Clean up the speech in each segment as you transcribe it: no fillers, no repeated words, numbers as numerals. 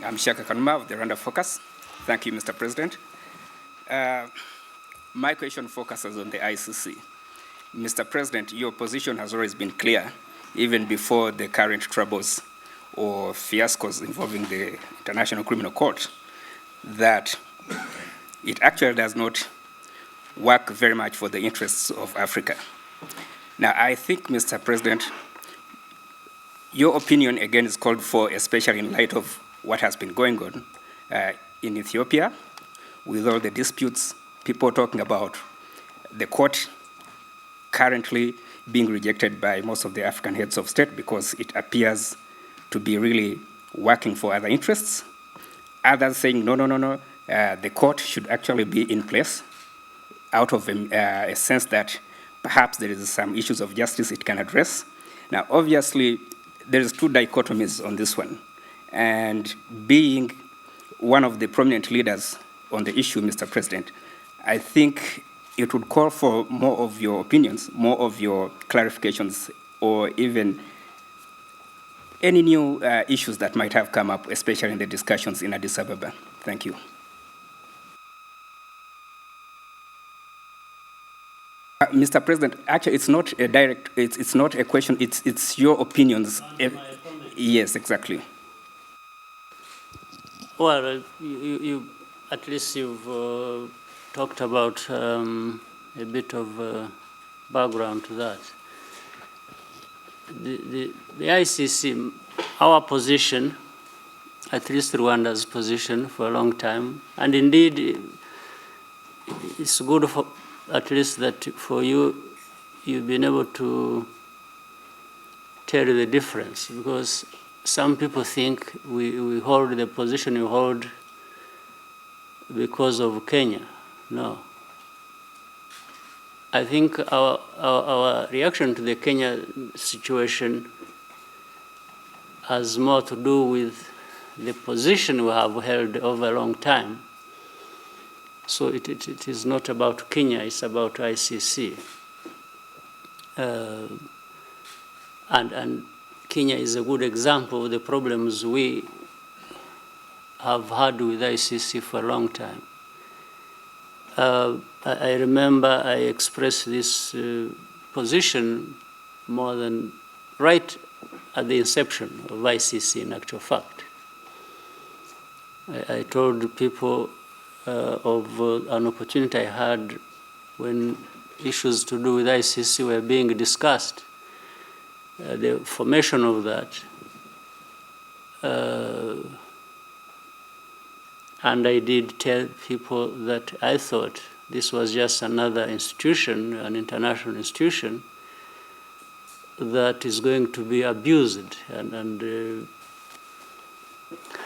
I'm Shaka Kanuma of the Rwanda Focus. Thank you, Mr. President. My question focuses on the ICC. Mr. President, your position has always been clear, even before the current troubles or fiascos involving the International Criminal Court, that it actually does not work very much for the interests of Africa. Now, I think, Mr. President, your opinion again is called for, especially in light of what has been going on in Ethiopia, with all the disputes, people talking about the court currently being rejected by most of the African heads of state because it appears to be really working for other interests. Others saying, no, the court should actually be in place out of a sense that perhaps there is some issues of justice it can address. Now, obviously, there is two dichotomies on this one. And being one of the prominent leaders on the issue, Mr. President, I think it would call for more of your opinions, more of your clarifications, or even any new issues that might have come up, especially in the discussions in Addis Ababa. Thank you. Mr. President, actually, it's not a direct, it's not a question, it's your opinions. Yes, exactly. Well, you at least you've talked about a bit of background to that. The ICC, our position, at least Rwanda's position for a long time, and indeed it's good for at least that for you, you've been able to tell the difference, because some people think we hold the position we hold because of Kenya. No. I think our reaction to the Kenya situation has more to do with the position we have held over a long time. So it is not about Kenya, it's about ICC. And Kenya is a good example of the problems we have had with ICC for a long time. I remember I expressed this position more than right at the inception of ICC, in actual fact. I told people of an opportunity I had when issues to do with ICC were being discussed, the formation of that. And I did tell people that I thought this was just another institution, an international institution, that is going to be abused. And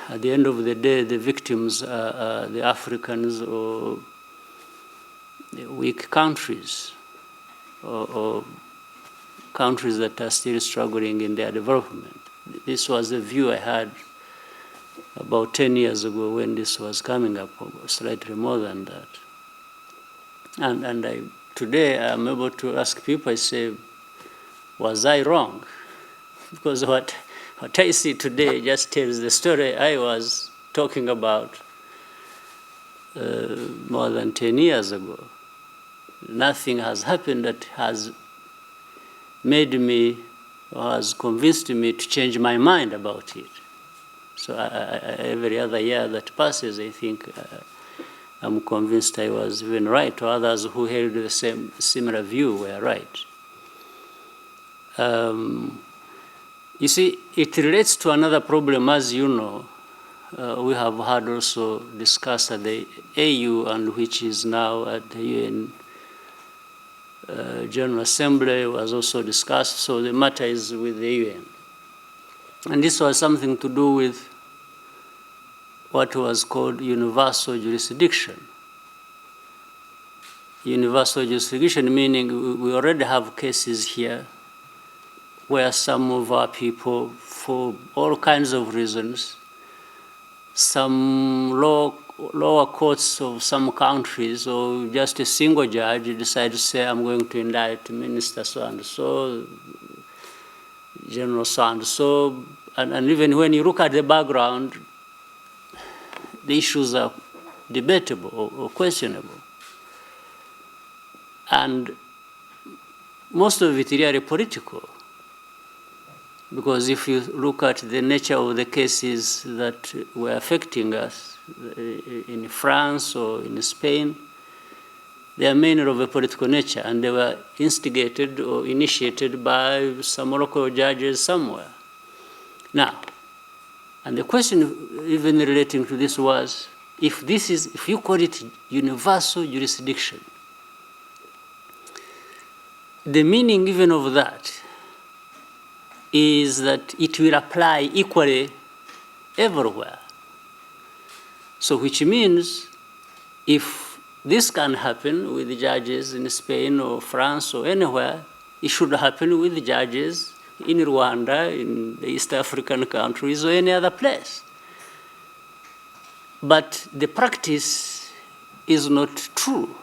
at the end of the day, the victims are the Africans or the weak countries, or countries that are still struggling in their development. This was the view I had about 10 years ago when this was coming up, or slightly more than that. And today I'm able to ask people, I say, was I wrong? Because what I see today just tells the story I was talking about more than 10 years ago. Nothing has happened that has made me or has convinced me to change my mind about it. So every other year that passes, I think I'm convinced I was even right, or others who held the similar view were right. You see, it relates to another problem, as you know. We have had also discussed at the AU, and which is now at the UN General Assembly, was also discussed. So the matter is with the UN. And this was something to do with what was called universal jurisdiction. Universal jurisdiction meaning we already have cases here where some of our people, for all kinds of reasons, some lower courts of some countries, or just a single judge decide to say, I'm going to indict Minister so-and-so, General so-and-so, and even when you look at the background, the issues are debatable or questionable. And most of it really political. Because if you look at the nature of the cases that were affecting us in France or in Spain, they are mainly of a political nature, and they were instigated or initiated by some local judges somewhere. Now, and the question even relating to this was, if you call it universal jurisdiction, the meaning even of that is that it will apply equally everywhere. So which means if this can happen with the judges in Spain or France or anywhere, it should happen with the judges in Rwanda, in the East African countries, or any other place. But the practice is not true.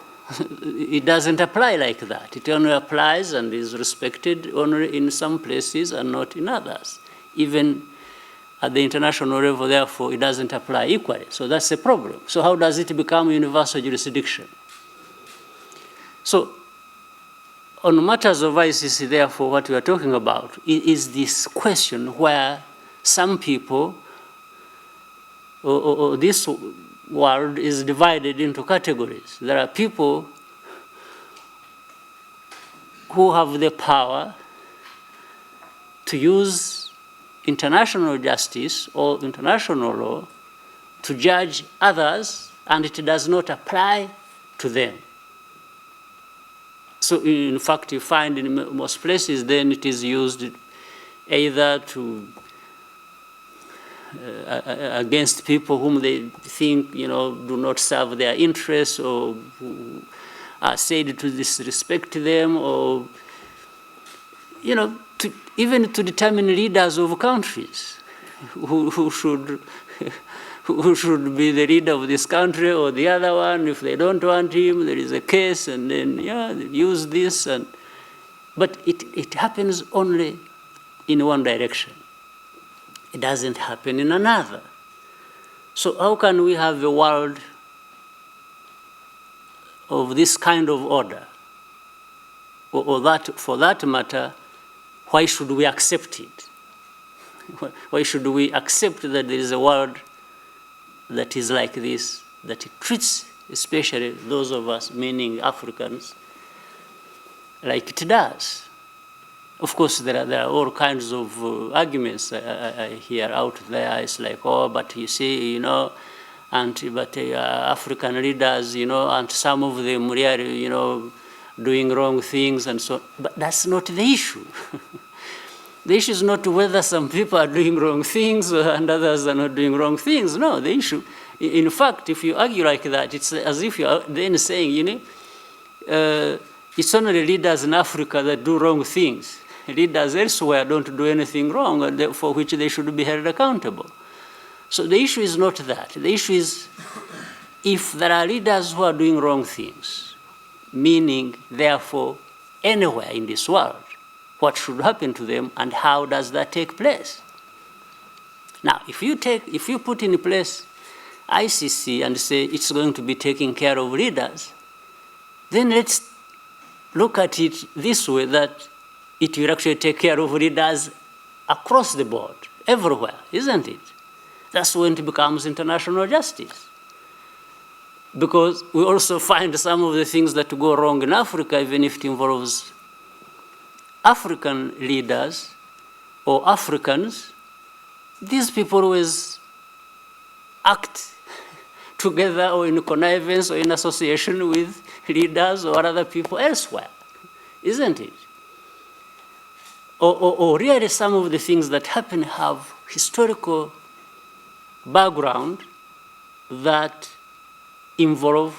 It doesn't apply like that. It only applies and is respected only in some places and not in others. Even at the international level, therefore, it doesn't apply equally. So that's the problem. So how does it become universal jurisdiction? So on matters of ICC, therefore, what we are talking about is this question where some people or this world is divided into categories. There are people who have the power to use international justice or international law to judge others, and it does not apply to them. So in fact, you find in most places then it is used either to against people whom they think, do not serve their interests or who are said to disrespect them, or, even to determine leaders of countries who should be the leader of this country or the other one. If they don't want him, there is a case, and then, they use this. But it happens only in one direction. It doesn't happen in another. So how can we have a world of this kind of order? Or that, for that matter, why should we accept it? Why should we accept that there is a world that is like this, that it treats especially those of us, meaning Africans, like it does? Of course, there are all kinds of arguments I hear out there. It's like, but you see, African leaders, and some of them really, doing wrong things and so on. But that's not the issue. The issue is not whether some people are doing wrong things and others are not doing wrong things. No, the issue, in fact, if you argue like that, it's as if you are then saying, it's only leaders in Africa that do wrong things. Leaders elsewhere don't do anything wrong, and for which they should be held accountable. So the issue is not that. The issue is if there are leaders who are doing wrong things, meaning, therefore, anywhere in this world, what should happen to them and how does that take place? Now, if you put in place ICC and say it's going to be taking care of leaders, then let's look at it this way, that it will actually take care of leaders across the board, everywhere, isn't it? That's when it becomes international justice. Because we also find some of the things that go wrong in Africa, even if it involves African leaders or Africans, these people always act together or in connivance or in association with leaders or other people elsewhere, isn't it? Or really some of the things that happen have historical background that involve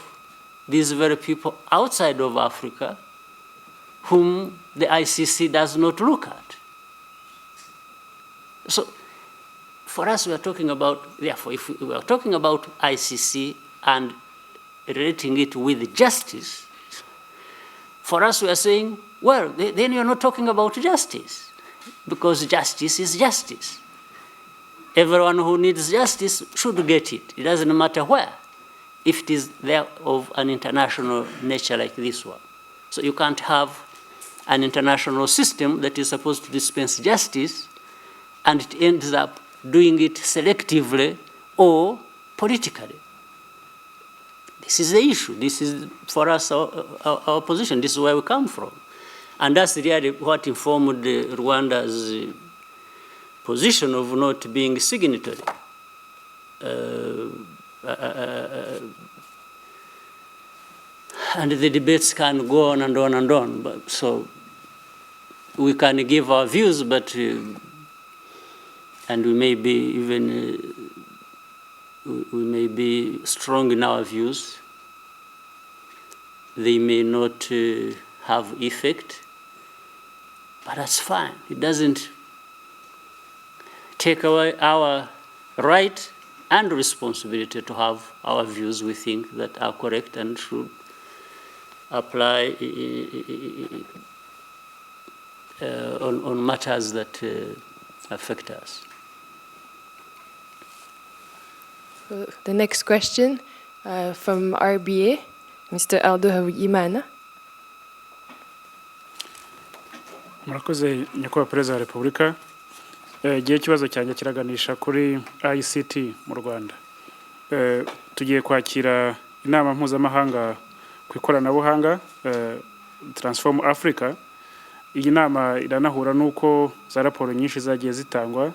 these very people outside of Africa whom the ICC does not look at. So for us, we are talking about, therefore, if we are talking about ICC and relating it with justice, for us, we are saying, well, then you're not talking about justice, because justice is justice. everyone who needs justice should get it. It doesn't matter where, if it is there of an international nature like this one. So you can't have an international system that is supposed to dispense justice and it ends up doing it selectively or politically. This is the issue. This is, for us, our position. This is where we come from. And that's really what informed Rwanda's position of not being signatory. And the debates can go on and on and on. But, so we can give our views, but and we may be even we may be strong in our views. They may not have effect, but that's fine. It doesn't take away our right and responsibility to have our views we think that are correct and should apply on matters that affect us. The next question from RBA, Mr. Aldo Havugimana. Murakoze nyakubahwa Perezida wa Repubulika. Igihe ikibazo cyanjye kiraganisha kuri ICT mu Rwanda. Tugiye kwakira inama mpuzamahanga ku ikoranabuhanga Transform Africa. Iyi nama iranahura nuko za raporo nyinshi zagiye zitangwa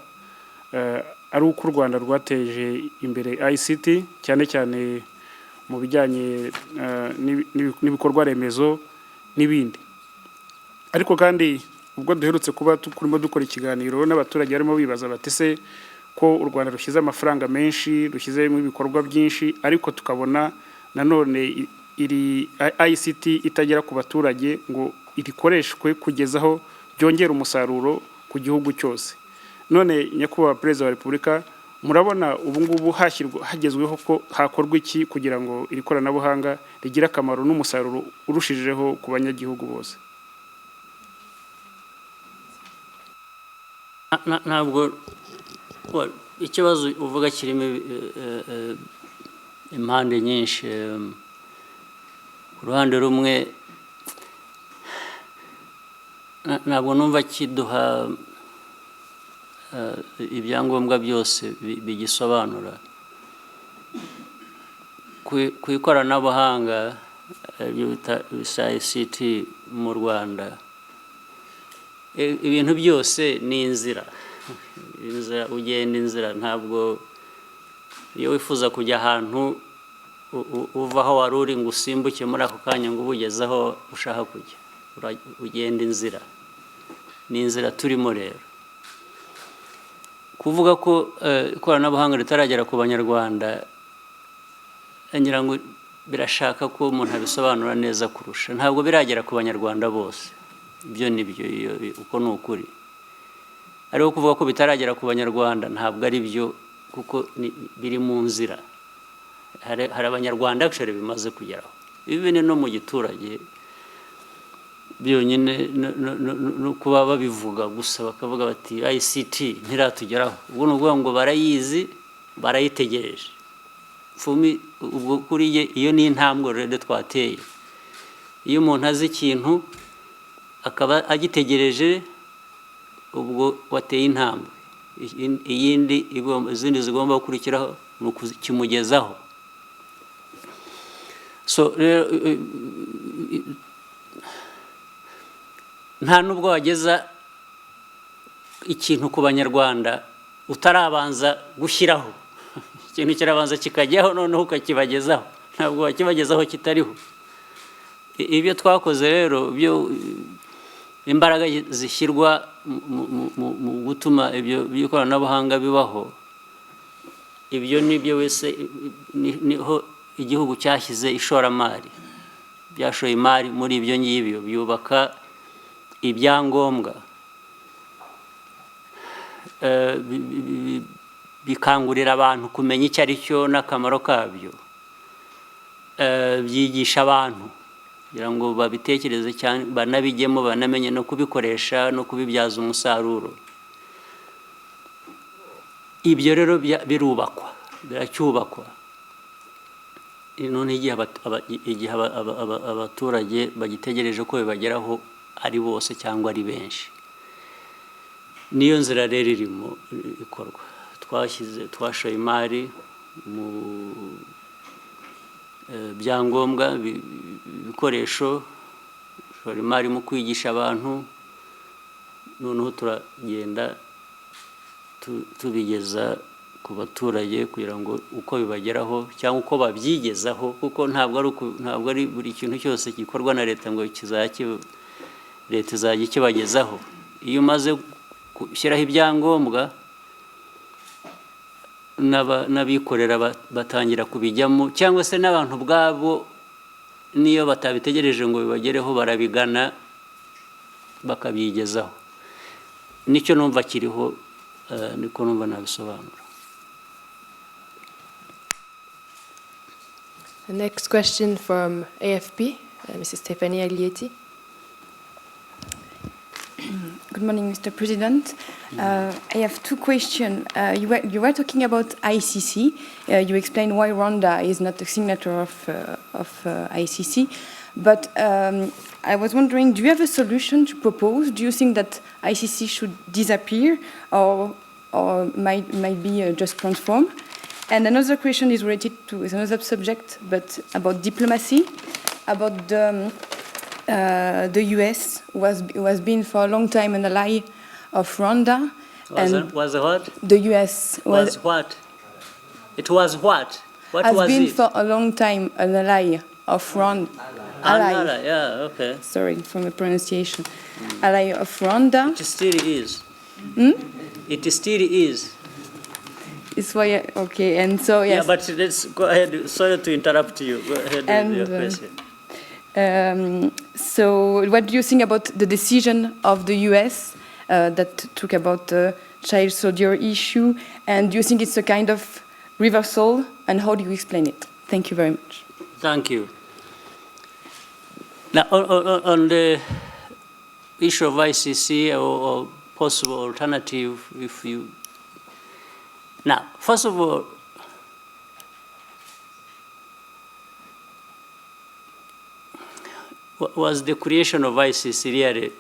ari uko u Rwanda rwateje imbere ICT cyane cyane mu bijyanye n'ibikorwa remezo n'ibindi. Ariko kandi ubwo duherutse kuba turimo dukora ikiganiro n'abaturage barimo bibaza bati se ko u Rwanda rushyize amafaranga menshi rushyizemo ibikorwa byinshi ariko tukabona nanone iri ICT itagera ku baturage ngo irikoreshwe kugezaho byongera umusaruro ku gihugu cyose. None nyakubahwa Perezida wa Repubulika, murabona ubu ngubu hagezweho ko hakorwa iki kugira ngo iri koranabuhanga rigira akamaro n'umusaruro urushijeho ku banyagihugu bose? Ntabwo ikibazo uvuga kirimo impande nyinshi. Ku ruhande rumwe ntabwo numva kiduha ibyangombwa byose bigisobanura. Ku ikoranabuhanga bisa ICT mu Rwanda, ibintu byose ni inzira ugenda inzira. Ntabwo iyo wifuza kujya ahantu uva aho wari uri ngo usimbuke muri ako kanya ngo ubugeze aho ushaka kujya, ugenda inzira. Ni inzira turimo rero. Kuvuga ko ikoranabuhanga ritaragera ku Banyarwanda, ngira ngo birashaka ko umuntu abisobanura neza kurusha. Ntabwo biragera ku Banyarwanda bose. Ibyo ni byo, uko ni ukuri. Ariko kuvuga ko bitaragera ku Banyarwanda ntabwo ari byo, kuko biri mu nzira. Hari Abanyarwanda actually bimaze kugeraho. Ibindi no mu giturage byonyine no kuba babivuga gusa bakavuga bati ICT ntiratugeraho. Ubwo ni ukuvuga ngo barayizi, barayitegereje. Ubwo kuriye iyo ni intambwe rero twateye. Iyo umuntu azi ikintu akaba agitegereje, ubwo wateye intambwe. Izindi zigomba gukurikiraho ni ukukimugezaho. So nta nubwo wageza ikintu ku Banyarwanda utarabanza gushyiraho. Ikintu kirabanza kikajyaho noneho ukakibagezaho. Ntabwo wakibagezaho kitariho. Ibyo twakoze rero byo imbaraga zishyirwa mu gutuma ibyo by'ikoranabuhanga bibaho. Ibyo nibyo wese niho igihugu cyashyize ishoramari. Byashoye imari muri ibyo ngibyo, byubaka ibyangombwa, bikangurira abantu kumenya icyo ari cyo n'akamaro kabyo, byigisha abantu kugira ngo babitekereze cyane, banabijyemo, banamenye no kubikoresha no kubibyaza umusaruro. ibyo rero birubakwa, biracyubakwa. None igihe abaturage bagitegereje ko bibageraho ari bose cyangwa ari benshi, niyo nzira rero irimo ikorwa. Twashoye imari mu byangombwa, ibikoresho, dushora imari mu kwigisha abantu, noneho turagenda tubigeza ku baturage kugira ngo uko bibageraho cyangwa uko babyigezaho, kuko ntabwo ari buri kintu cyose gikorwa na leta ngo leta izajya ikibagezaho. Iyo umaze gushyiraho ibyangombwa, n'abikorera batangira kubijyamo, cyangwa se n'abantu ubwabo niyo batabitegereje ngo bibagereho barabigana bakabyigezaho. Nicyo numva kiriho, niko numva nabisobanura. The next question from AFP, Mrs. Stephanie Aglietti. Good morning, Mr. President. I have two questions. You were talking about ICC. You explained why Rwanda is not a signatory of ICC. But I was wondering, do you have a solution to propose? Do you think that ICC should disappear or might be just transformed? And another question is related to another subject, but about diplomacy, about the US was been for a long time an ally of Rwanda. Was what? The US was what? It was what? What has was been it? for a long time an ally of Rwanda. Ally, yeah, okay. Sorry for the pronunciation. Ally of Rwanda. It still is. It still is. It's why, okay, and so yes. Yeah, but let's go ahead. Sorry to interrupt you. Go ahead with your question. So what do you think about the decision of the US that took about the child soldier issue? And do you think it's a kind of reversal? And how do you explain it? Thank you very much. Thank you. Now, on the issue of ICC or possible alternative, if you... Now, first of all, was the creation of ICC really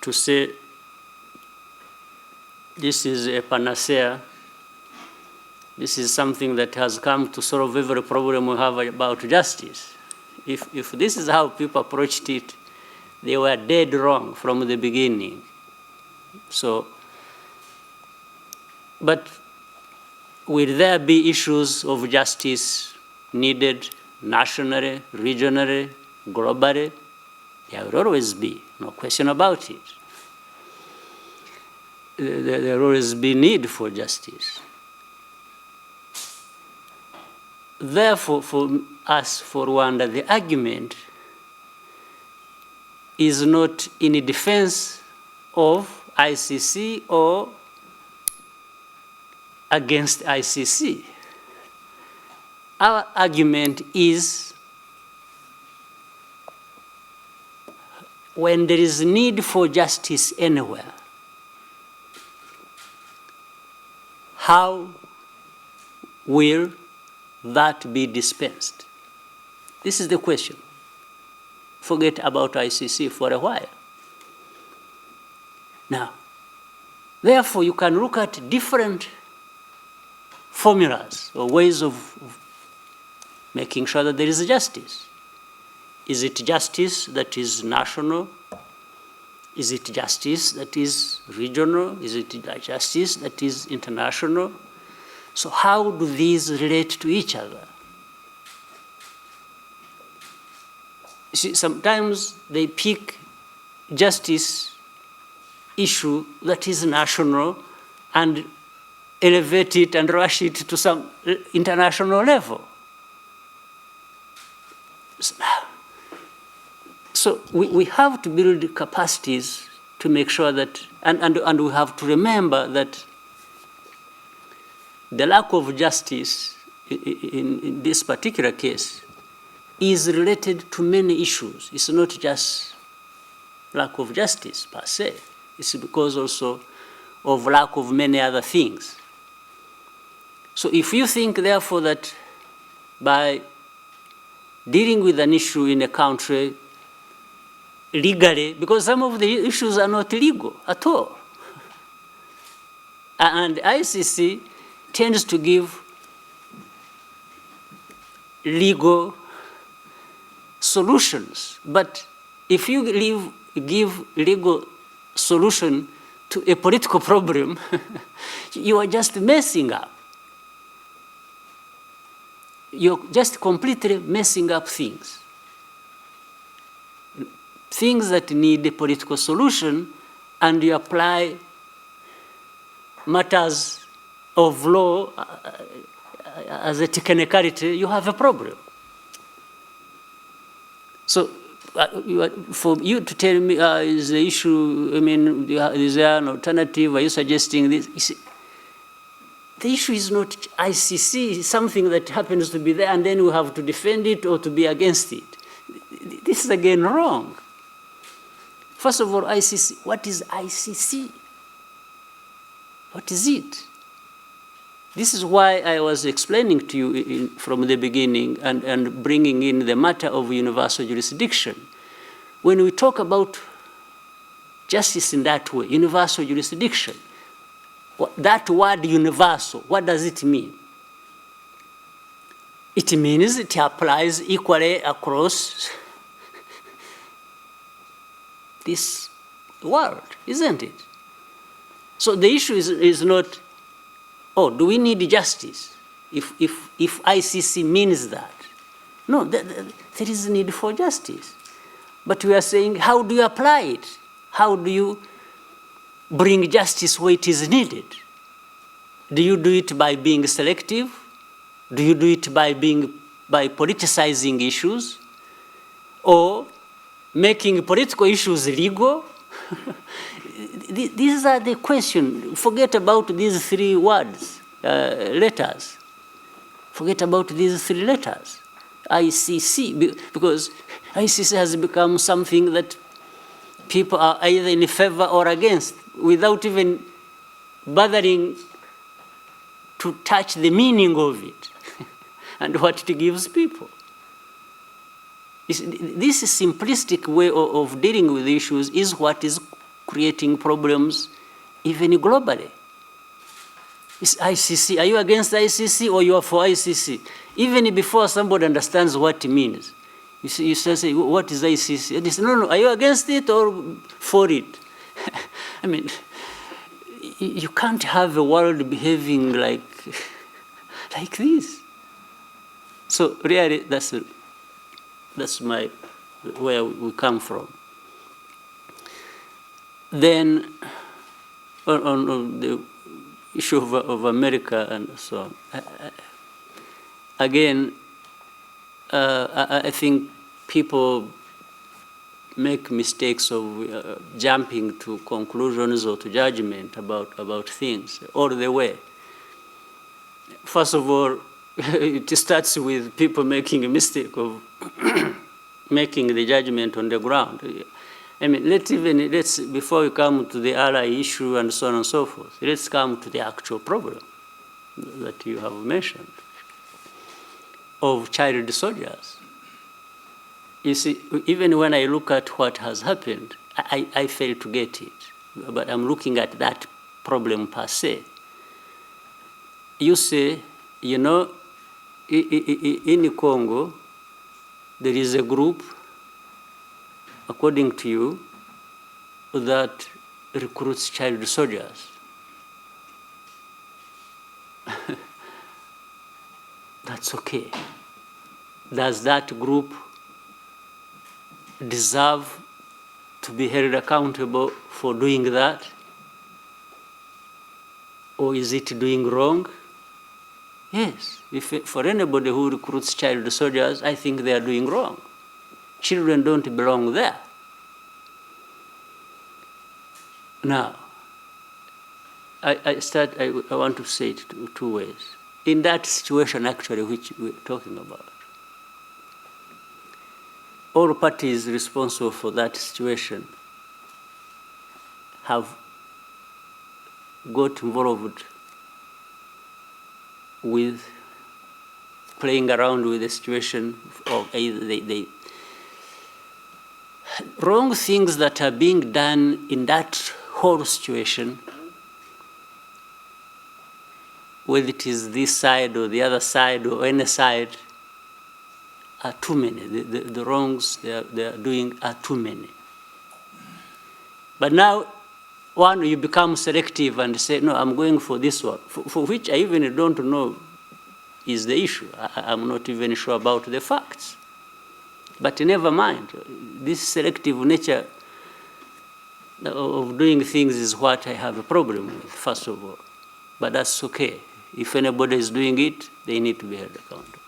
to say this is a panacea, this is something that has come to solve every problem we have about justice? If this is how people approached it, they were dead wrong from the beginning. So, but will there be issues of justice needed nationally, regionally, globally? There will always be, no question about it. There will always be need for justice. Therefore, for us, for Rwanda, the argument is not in defense of ICC or against ICC. Our argument is when there is need for justice anywhere, how will that be dispensed? This is the question. Forget about ICC for a while. Now, therefore, you can look at different formulas or ways of making sure that there is justice. Is it justice that is national? Is it justice that is regional? Is it justice that is international? So how do these relate to each other? See, sometimes they pick justice issue that is national and elevate it and rush it to some international level. So we have to build capacities to make sure that, and we have to remember that the lack of justice in this particular case is related to many issues. It's not just lack of justice per se. It's because also of lack of many other things. So if you think, therefore, that by dealing with an issue in a country legally, because some of the issues are not legal at all, and ICC tends to give legal solutions. But if you give legal solution to a political problem, you are just messing up. You're just completely messing up things. Things that need a political solution, and you apply matters of law as a technicality, you have a problem. So for you to tell me, is the issue, I mean, is there an alternative? Are you suggesting this? You see, the issue is not ICC, it's something that happens to be there, and then we have to defend it or to be against it. This is again wrong. First of all, ICC, what is ICC? What is it? This is why I was explaining to you from the beginning and bringing in the matter of universal jurisdiction. When we talk about justice in that way, universal jurisdiction, that word universal, what does it mean? It means it applies equally across this world, isn't it? So the issue is not, oh, do we need justice if ICC means that? No, there is a need for justice. But we are saying, how do you apply it? How do you bring justice where it is needed? Do you do it by being selective? Do you do it by politicizing issues? Or making political issues legal? These are the questions. Forget about these three words, letters. Forget about these three letters. ICC, because ICC has become something that people are either in favor or against without even bothering to touch the meaning of it and what it gives people. This simplistic way of dealing with issues is what is creating problems even globally. It's ICC. Are you against ICC or you are for ICC? Even before somebody understands what it means. You say, what is ICC? And they say, no, are you against it or for it? I mean, you can't have a world behaving like this. So really, that's where we come from. Then, on the issue of America and so on, again, I think people make mistakes of jumping to conclusions or to judgment about things all the way. First of all, it starts with people making a mistake of making the judgment on the ground. I mean, let's before we come to the ally issue and so on and so forth, let's come to the actual problem that you have mentioned of child soldiers. You see, even when I look at what has happened, I fail to get it. But I'm looking at that problem per se. You say, you know, in Congo, there is a group, according to you, that recruits child soldiers. That's okay. Does that group deserve to be held accountable for doing that? Or is it doing wrong? Yes. For anybody who recruits child soldiers, I think they are doing wrong. Children don't belong there. Now, I want to say it two ways. In that situation, actually, which we're talking about, all parties responsible for that situation have got involved with playing around with the situation of the wrong things that are being done in that whole situation, whether it is this side or the other side or any side, are too many. The wrongs they are doing are too many. But now, one, you become selective and say, no, I'm going for this one, for which I even don't know is the issue. I'm not even sure about the facts. But never mind. This selective nature of doing things is what I have a problem with, first of all. But that's okay. If anybody is doing it, they need to be held accountable.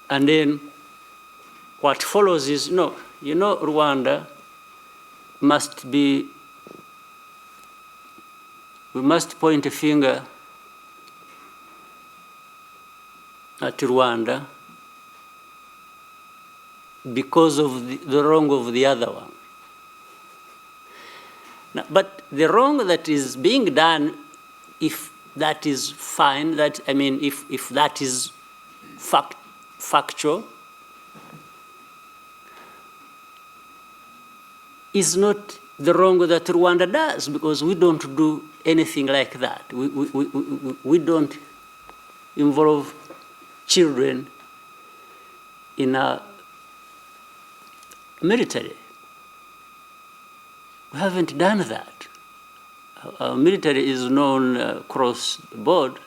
And then what follows is, no, Rwanda must be, we must point a finger at Rwanda because of the wrong of the other one. Now, but the wrong that is being done, if that is fine, if that is factual, is not the wrong that Rwanda does, because we don't do anything like that. We don't involve children in our military. We haven't done that. Our military is known across the board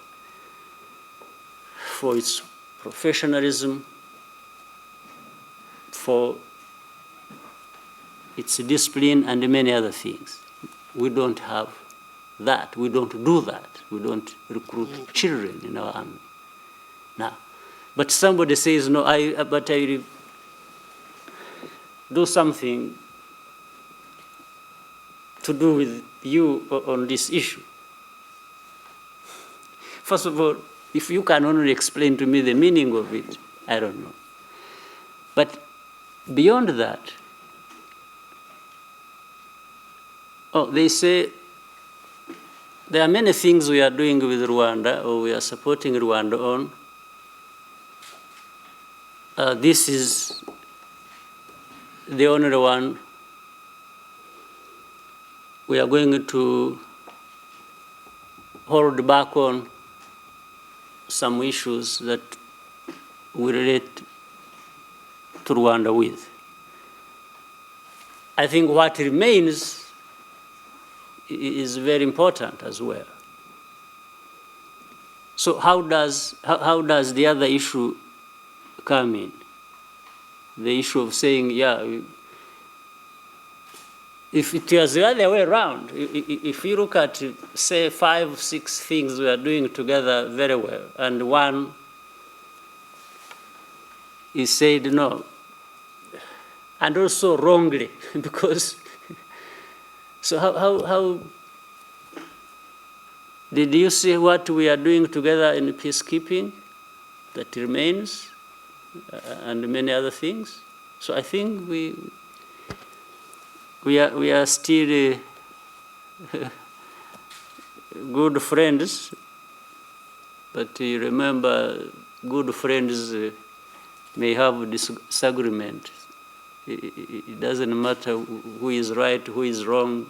for its professionalism, for its discipline, and many other things. We don't have that. We don't do that. We don't recruit children in our army. Now, but somebody says, no, I do something to do with you on this issue. First of all, if you can only explain to me the meaning of it, I don't know. But beyond that, they say there are many things we are doing with Rwanda, or we are supporting Rwanda on. This is the only one we are going to hold back on some issues that we relate to Rwanda with. I think what remains is very important as well. So how does the other issue come in? The issue of saying, yeah, if it was the other way around, if you look at, say, 5, 6 things we are doing together very well, and one is said no, and also wrongly, because, so how did you see what we are doing together in peacekeeping that remains, and many other things? So I think we are still good friends, but you remember, good friends may have disagreement. It doesn't matter who is right, who is wrong,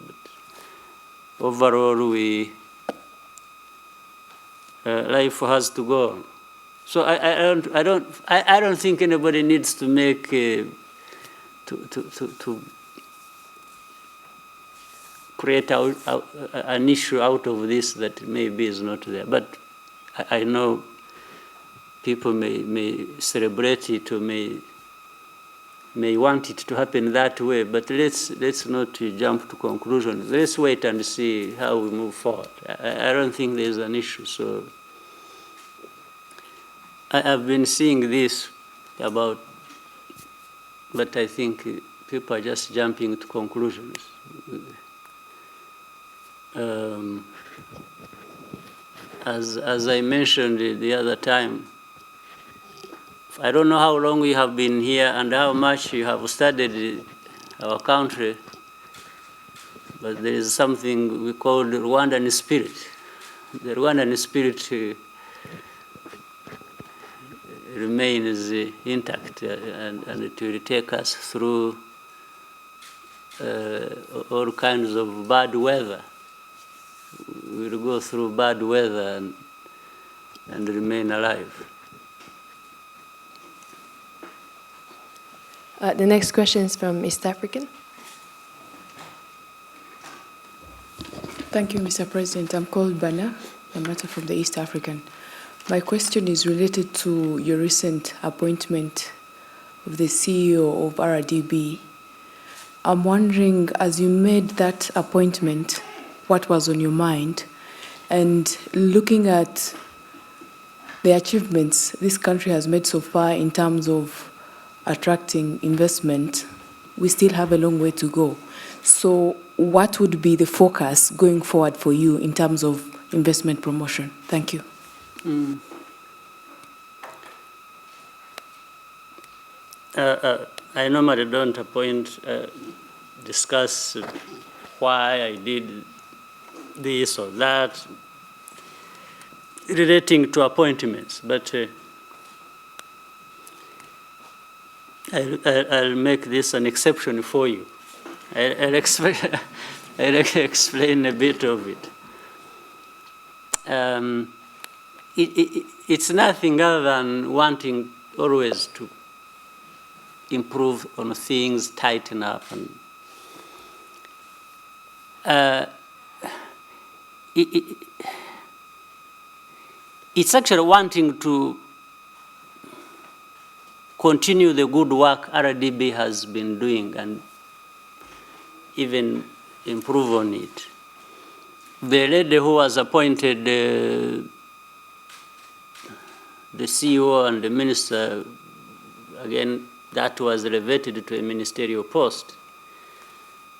but overall life has to go on. So I don't think anybody needs to make to create an issue out of this that maybe is not there. But I know people may celebrate it or may want it to happen that way, but let's not jump to conclusions. Let's wait and see how we move forward. I don't think there's an issue. So I've been seeing this about, but I think people are just jumping to conclusions. As I mentioned the other time, I don't know how long you have been here and how much you have studied our country, but there is something we call the Rwandan spirit. The Rwandan spirit remains intact, and it will take us through all kinds of bad weather. We will go through bad weather and remain alive. The next question is from East African. Thank you, Mr. President. I'm called Bana. I'm matter from the East African. My question is related to your recent appointment of the CEO of RDB. I'm wondering, as you made that appointment, what was on your mind? And looking at the achievements this country has made so far in terms of attracting investment, we still have a long way to go. So what would be the focus going forward for you in terms of investment promotion? Thank you. I normally don't discuss why I did this or that relating to appointments, but I'll make this an exception for you. I'll explain a bit of it. It's nothing other than wanting always to improve on things, tighten up, and it's actually wanting to continue the good work RDB has been doing and even improve on it. The lady who was appointed the CEO and the minister, again, that was elevated to a ministerial post.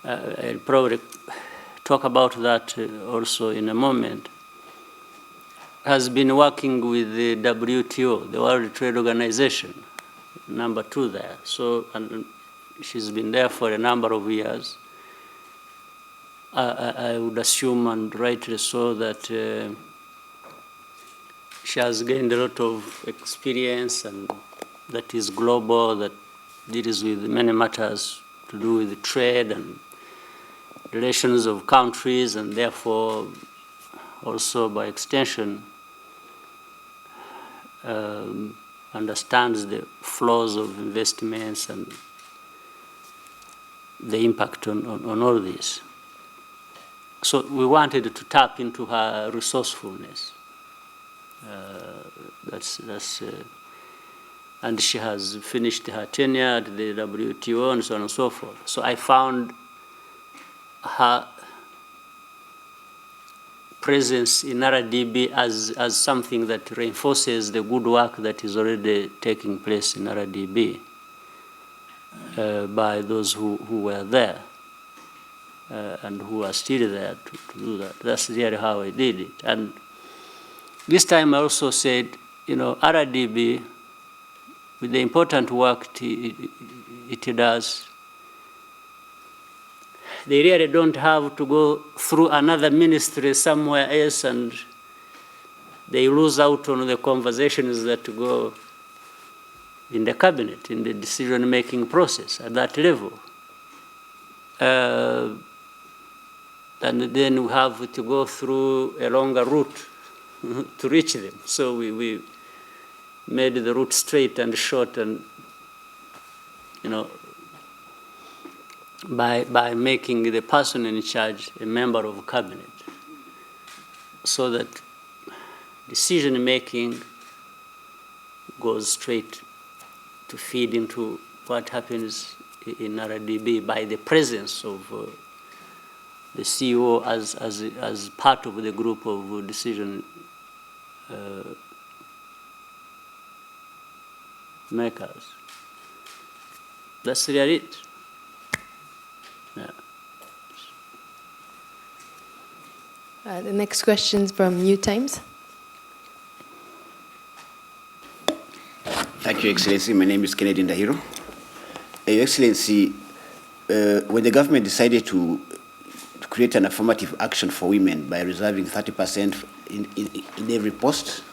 I'll probably talk about that also in a moment. Has been working with the WTO, the World Trade Organization, #2 there. So, and she's been there for a number of years. I would assume, and rightly so, that she has gained a lot of experience, and that is global, that deals with many matters to do with trade and relations of countries, and therefore also by extension understands the flows of investments and the impact on all this. So we wanted to tap into her resourcefulness. And she has finished her tenure at the WTO and so on and so forth. So I found her presence in RDB as something that reinforces the good work that is already taking place in RDB by those who were there and who are still there to do that. That's really how I did it. And this time I also said, RDB, with the important work it does, they really don't have to go through another ministry somewhere else, and they lose out on the conversations that go in the cabinet, in the decision-making process at that level. And then we have to go through a longer route to reach them. So we made the route straight and short, and by making the person in charge a member of cabinet, so that decision-making goes straight to feed into what happens in RDB by the presence of the CEO as part of the group of decision makers. That's really it. Yeah. The next question is from New Times. Thank you, Excellency. My name is Kennedy Ndahiro. Your Excellency, when the government decided to create an affirmative action for women by reserving 30% in every post.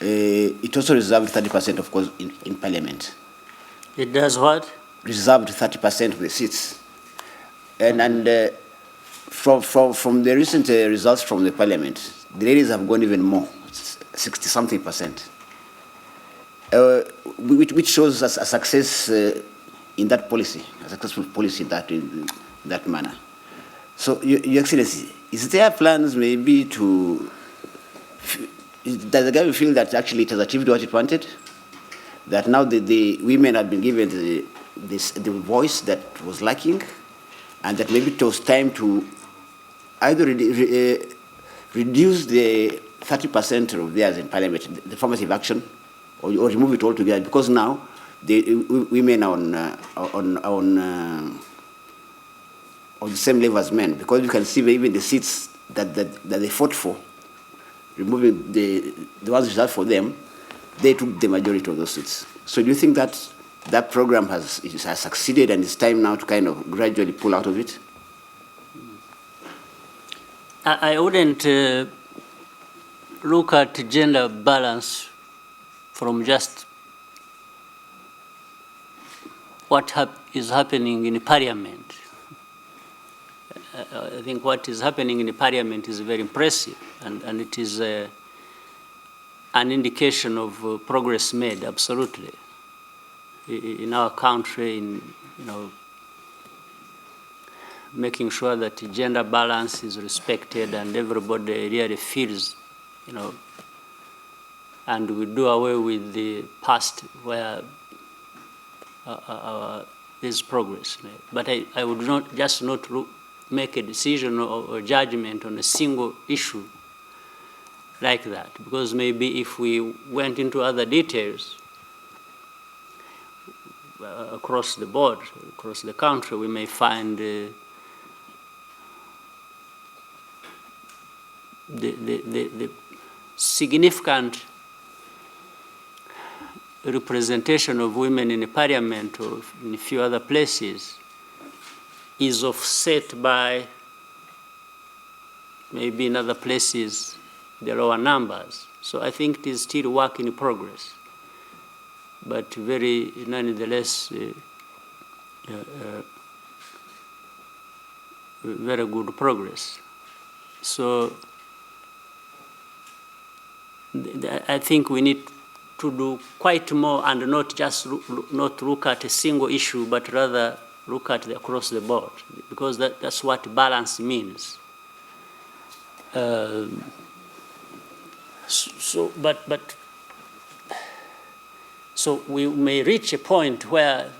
It also reserved 30%, of course, in Parliament. It does what? Reserved 30% of the seats. And from the recent results from the Parliament, the ladies have gone even more, 60-something%, which shows us a success in that policy, a successful policy in that manner. So, Your Excellency, is there plans maybe to, does the government feel that actually it has achieved what it wanted? That now the women have been given the voice that was lacking, and that maybe it was time to either reduce the 30% of theirs in Parliament, the affirmative action, or remove it altogether, because now the women are on the same level as men, because you can see even the seats that they fought for, removing the ones reserved for them, they took the majority of those seats. So do you think that that program has succeeded and it's time now to kind of gradually pull out of it? I wouldn't look at gender balance from just what is happening in Parliament. I think what is happening in the Parliament is very impressive, and it is an indication of progress made, absolutely, in our country, in making sure that gender balance is respected and everybody really feels, and we do away with the past where there's progress made. But I would not make a decision or judgment on a single issue like that, because maybe if we went into other details across the board, across the country, we may find the significant representation of women in the Parliament or in a few other places is offset by maybe in other places the lower numbers. So I think it is still work in progress, but very nonetheless very good progress. So I think we need to do quite more and not just not look at a single issue, but rather look at across the board, because that's what balance means. So we may reach a point where,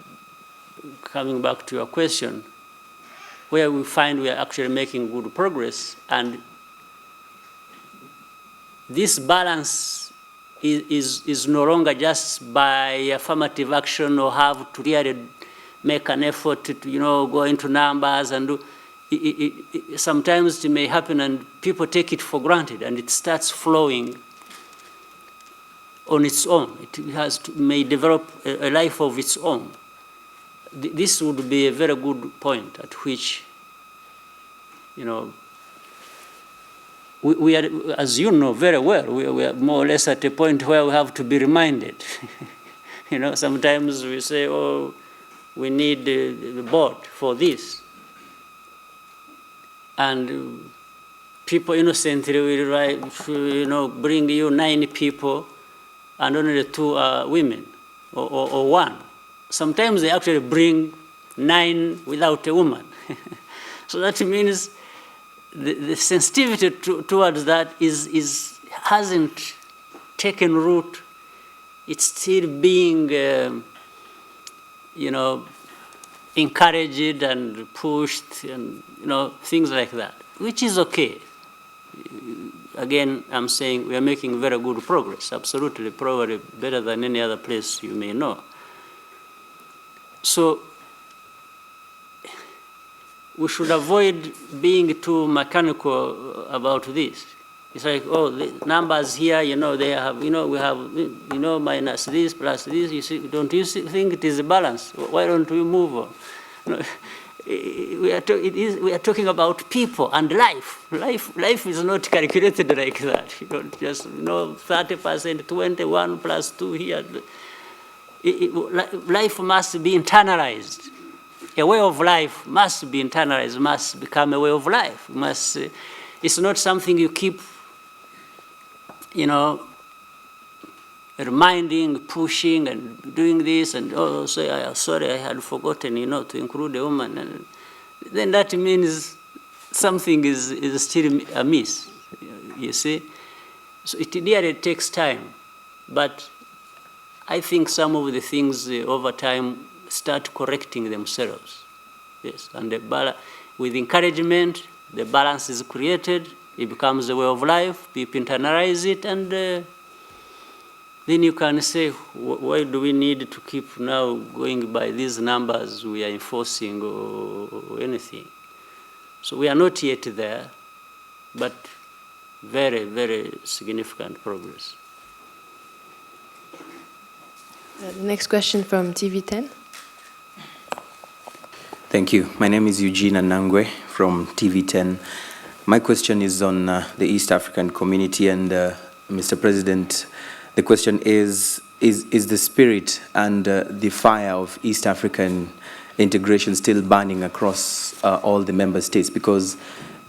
coming back to your question, where we find we are actually making good progress, and this balance is no longer just by affirmative action or have to really make an effort to go into numbers and do. Sometimes it may happen and people take it for granted and it starts flowing on its own. It may develop a life of its own. This would be a very good point at which, we are, as you know very well, we are more or less at a point where we have to be reminded. Sometimes we say, oh, we need the board for this. And people innocently will bring you 9 people and only 2 are women or 1. Sometimes they actually bring 9 without a woman. So that means the sensitivity towards that hasn't taken root. It's still being, encouraged and pushed and, things like that, which is okay. Again, I'm saying we are making very good progress, absolutely, probably better than any other place you may know. So we should avoid being too mechanical about this. It's like, oh, the numbers here, they have, we have, minus this plus this. You see, don't you think it is a balance? Why don't we move on? we are talking about people and life. Life is not calculated like that. You don't just 30%, 21 plus 2 here. Life must be internalized. A way of life must be internalized, must become a way of life. It's not something you keep, reminding, pushing, and doing this, and sorry, I had forgotten, to include a woman. And then that means something is still amiss, you see. So it really takes time, but I think some of the things over time start correcting themselves. Yes, and with encouragement, the balance is created. It becomes a way of life. People internalize it, and then you can say, why do we need to keep now going by these numbers we are enforcing or anything? So we are not yet there, but very, very significant progress. The next question from TV10. Thank you. My name is Eugene Anangwe from TV10. My question is on the East African community, and Mr. President, the question is the spirit and the fire of East African integration still burning across all the member states? Because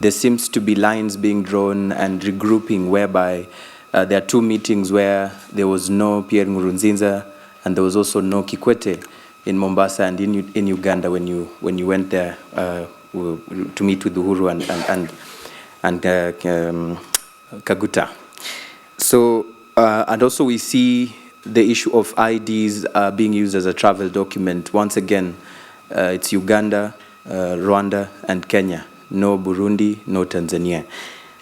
there seems to be lines being drawn and regrouping whereby there are 2 meetings where there was no Pierre Nkurunziza and there was also no Kikwete in Mombasa and in Uganda when you went there to meet with Uhuru and Kaguta. So and also we see the issue of IDs being used as a travel document. Once again, it's Uganda, Rwanda, and Kenya. No Burundi, no Tanzania.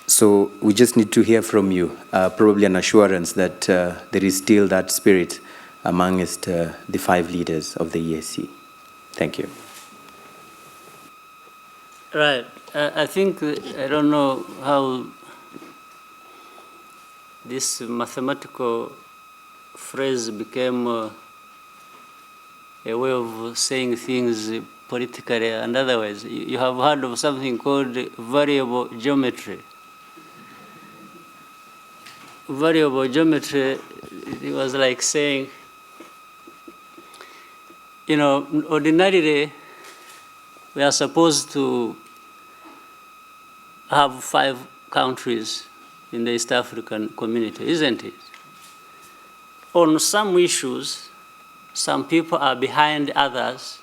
So we just need to hear from you, probably an assurance that there is still that spirit amongst the 5 leaders of the EAC. Thank you. Right. I think, I don't know how this mathematical phrase became a way of saying things politically and otherwise. You have heard of something called variable geometry. Variable geometry, it was like saying, ordinarily we are supposed to have 5 countries in the East African community, isn't it? On some issues, some people are behind others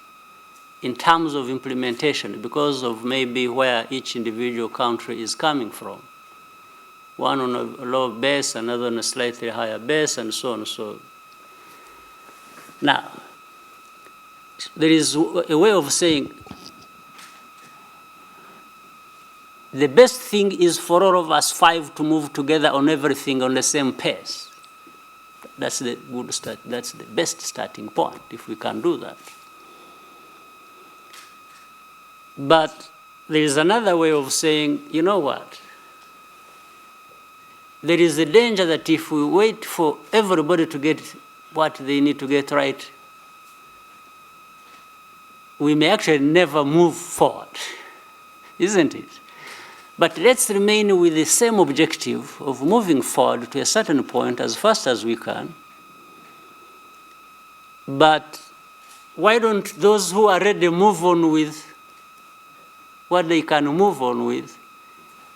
in terms of implementation because of maybe where each individual country is coming from. One on a low base, another on a slightly higher base, and so on. So now, there is a way of saying the best thing is for all of us 5 to move together on everything on the same pace. That's the good start. That's the best starting point if we can do that. But there is another way of saying, you know what? There is a danger that if we wait for everybody to get what they need to get right, we may actually never move forward, isn't it? But let's remain with the same objective of moving forward to a certain point as fast as we can. But why don't those who are ready move on with what they can move on with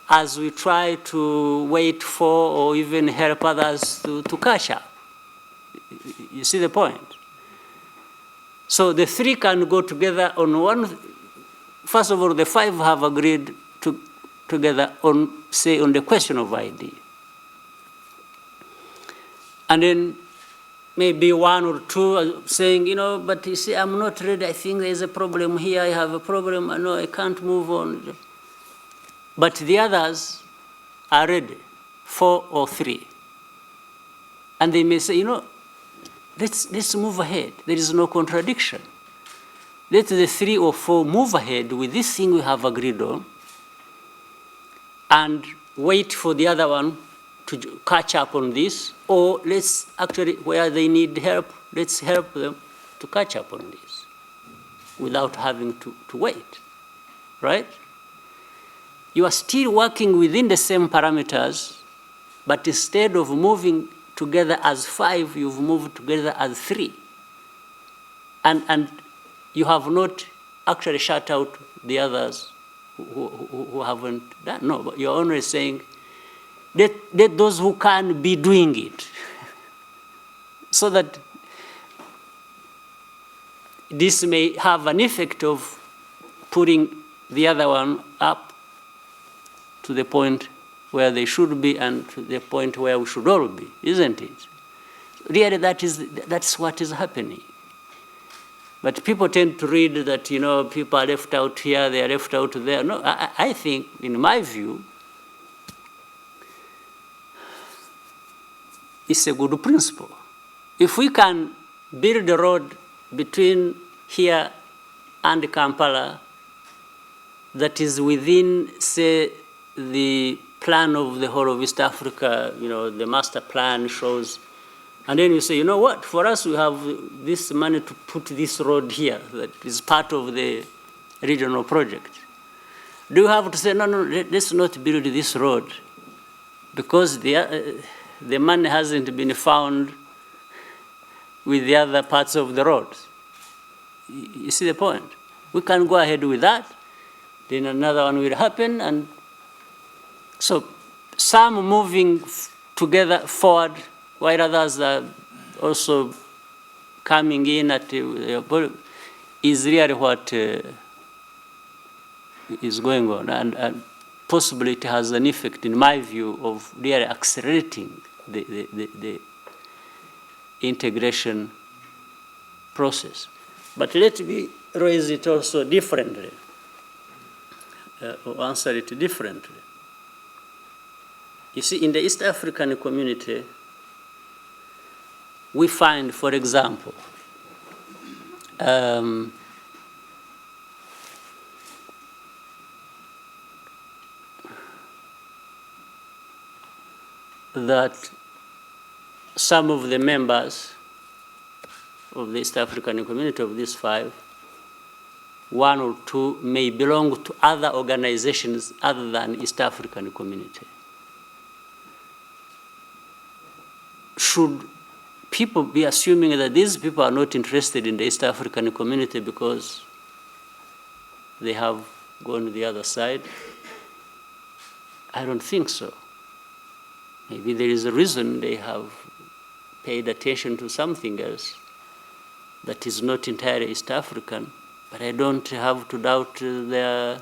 as we try to wait for or even help others to catch up? You see the point? So the 3 can go together on one. First of all, the 5 have agreed together on, say, on the question of ID. And then maybe 1 or 2 are saying, but you see, I'm not ready. I think there's a problem here. I have a problem. I know I can't move on. But the others are ready, 4 or 3. And they may say, let's move ahead. There is no contradiction. Let the 3 or 4 move ahead with this thing we have agreed on and wait for the other one to catch up on this, or let's actually, where they need help, let's help them to catch up on this without having to wait. right? You are still working within the same parameters, but instead of moving together as 5, you've moved together as 3. And you have not actually shut out the others who haven't done. No, but you're only saying, let those who can be doing it. So that this may have an effect of putting the other one up to the point where they should be and to the point where we should all be, isn't it? Really, that's what is happening. But people tend to read that, you know, people are left out here, they are left out there. No, I think, in my view, it's a good principle. If we can build a road between here and Kampala that is within, say, the plan of the whole of East Africa, you know, the master plan shows, and then you say, you know what, for us we have this money to put this road here that is part of the regional project. Do you have to say, no, let's not build this road because the money hasn't been found with the other parts of the road? You see the point? We can go ahead with that, then another one will happen, and so some moving together forward, while others are also coming in at is really what is going on, and possibly it has an effect, in my view, of really accelerating the integration process. But let me raise it also differently, or answer it differently. You see, in the East African community, we find, for example, that some of the members of the East African community, of these 5, 1 or 2 may belong to other organizations other than East African community. Should people be assuming that these people are not interested in the East African community because they have gone to the other side? I don't think so. Maybe there is a reason they have paid attention to something else that is not entirely East African, but I don't have to doubt their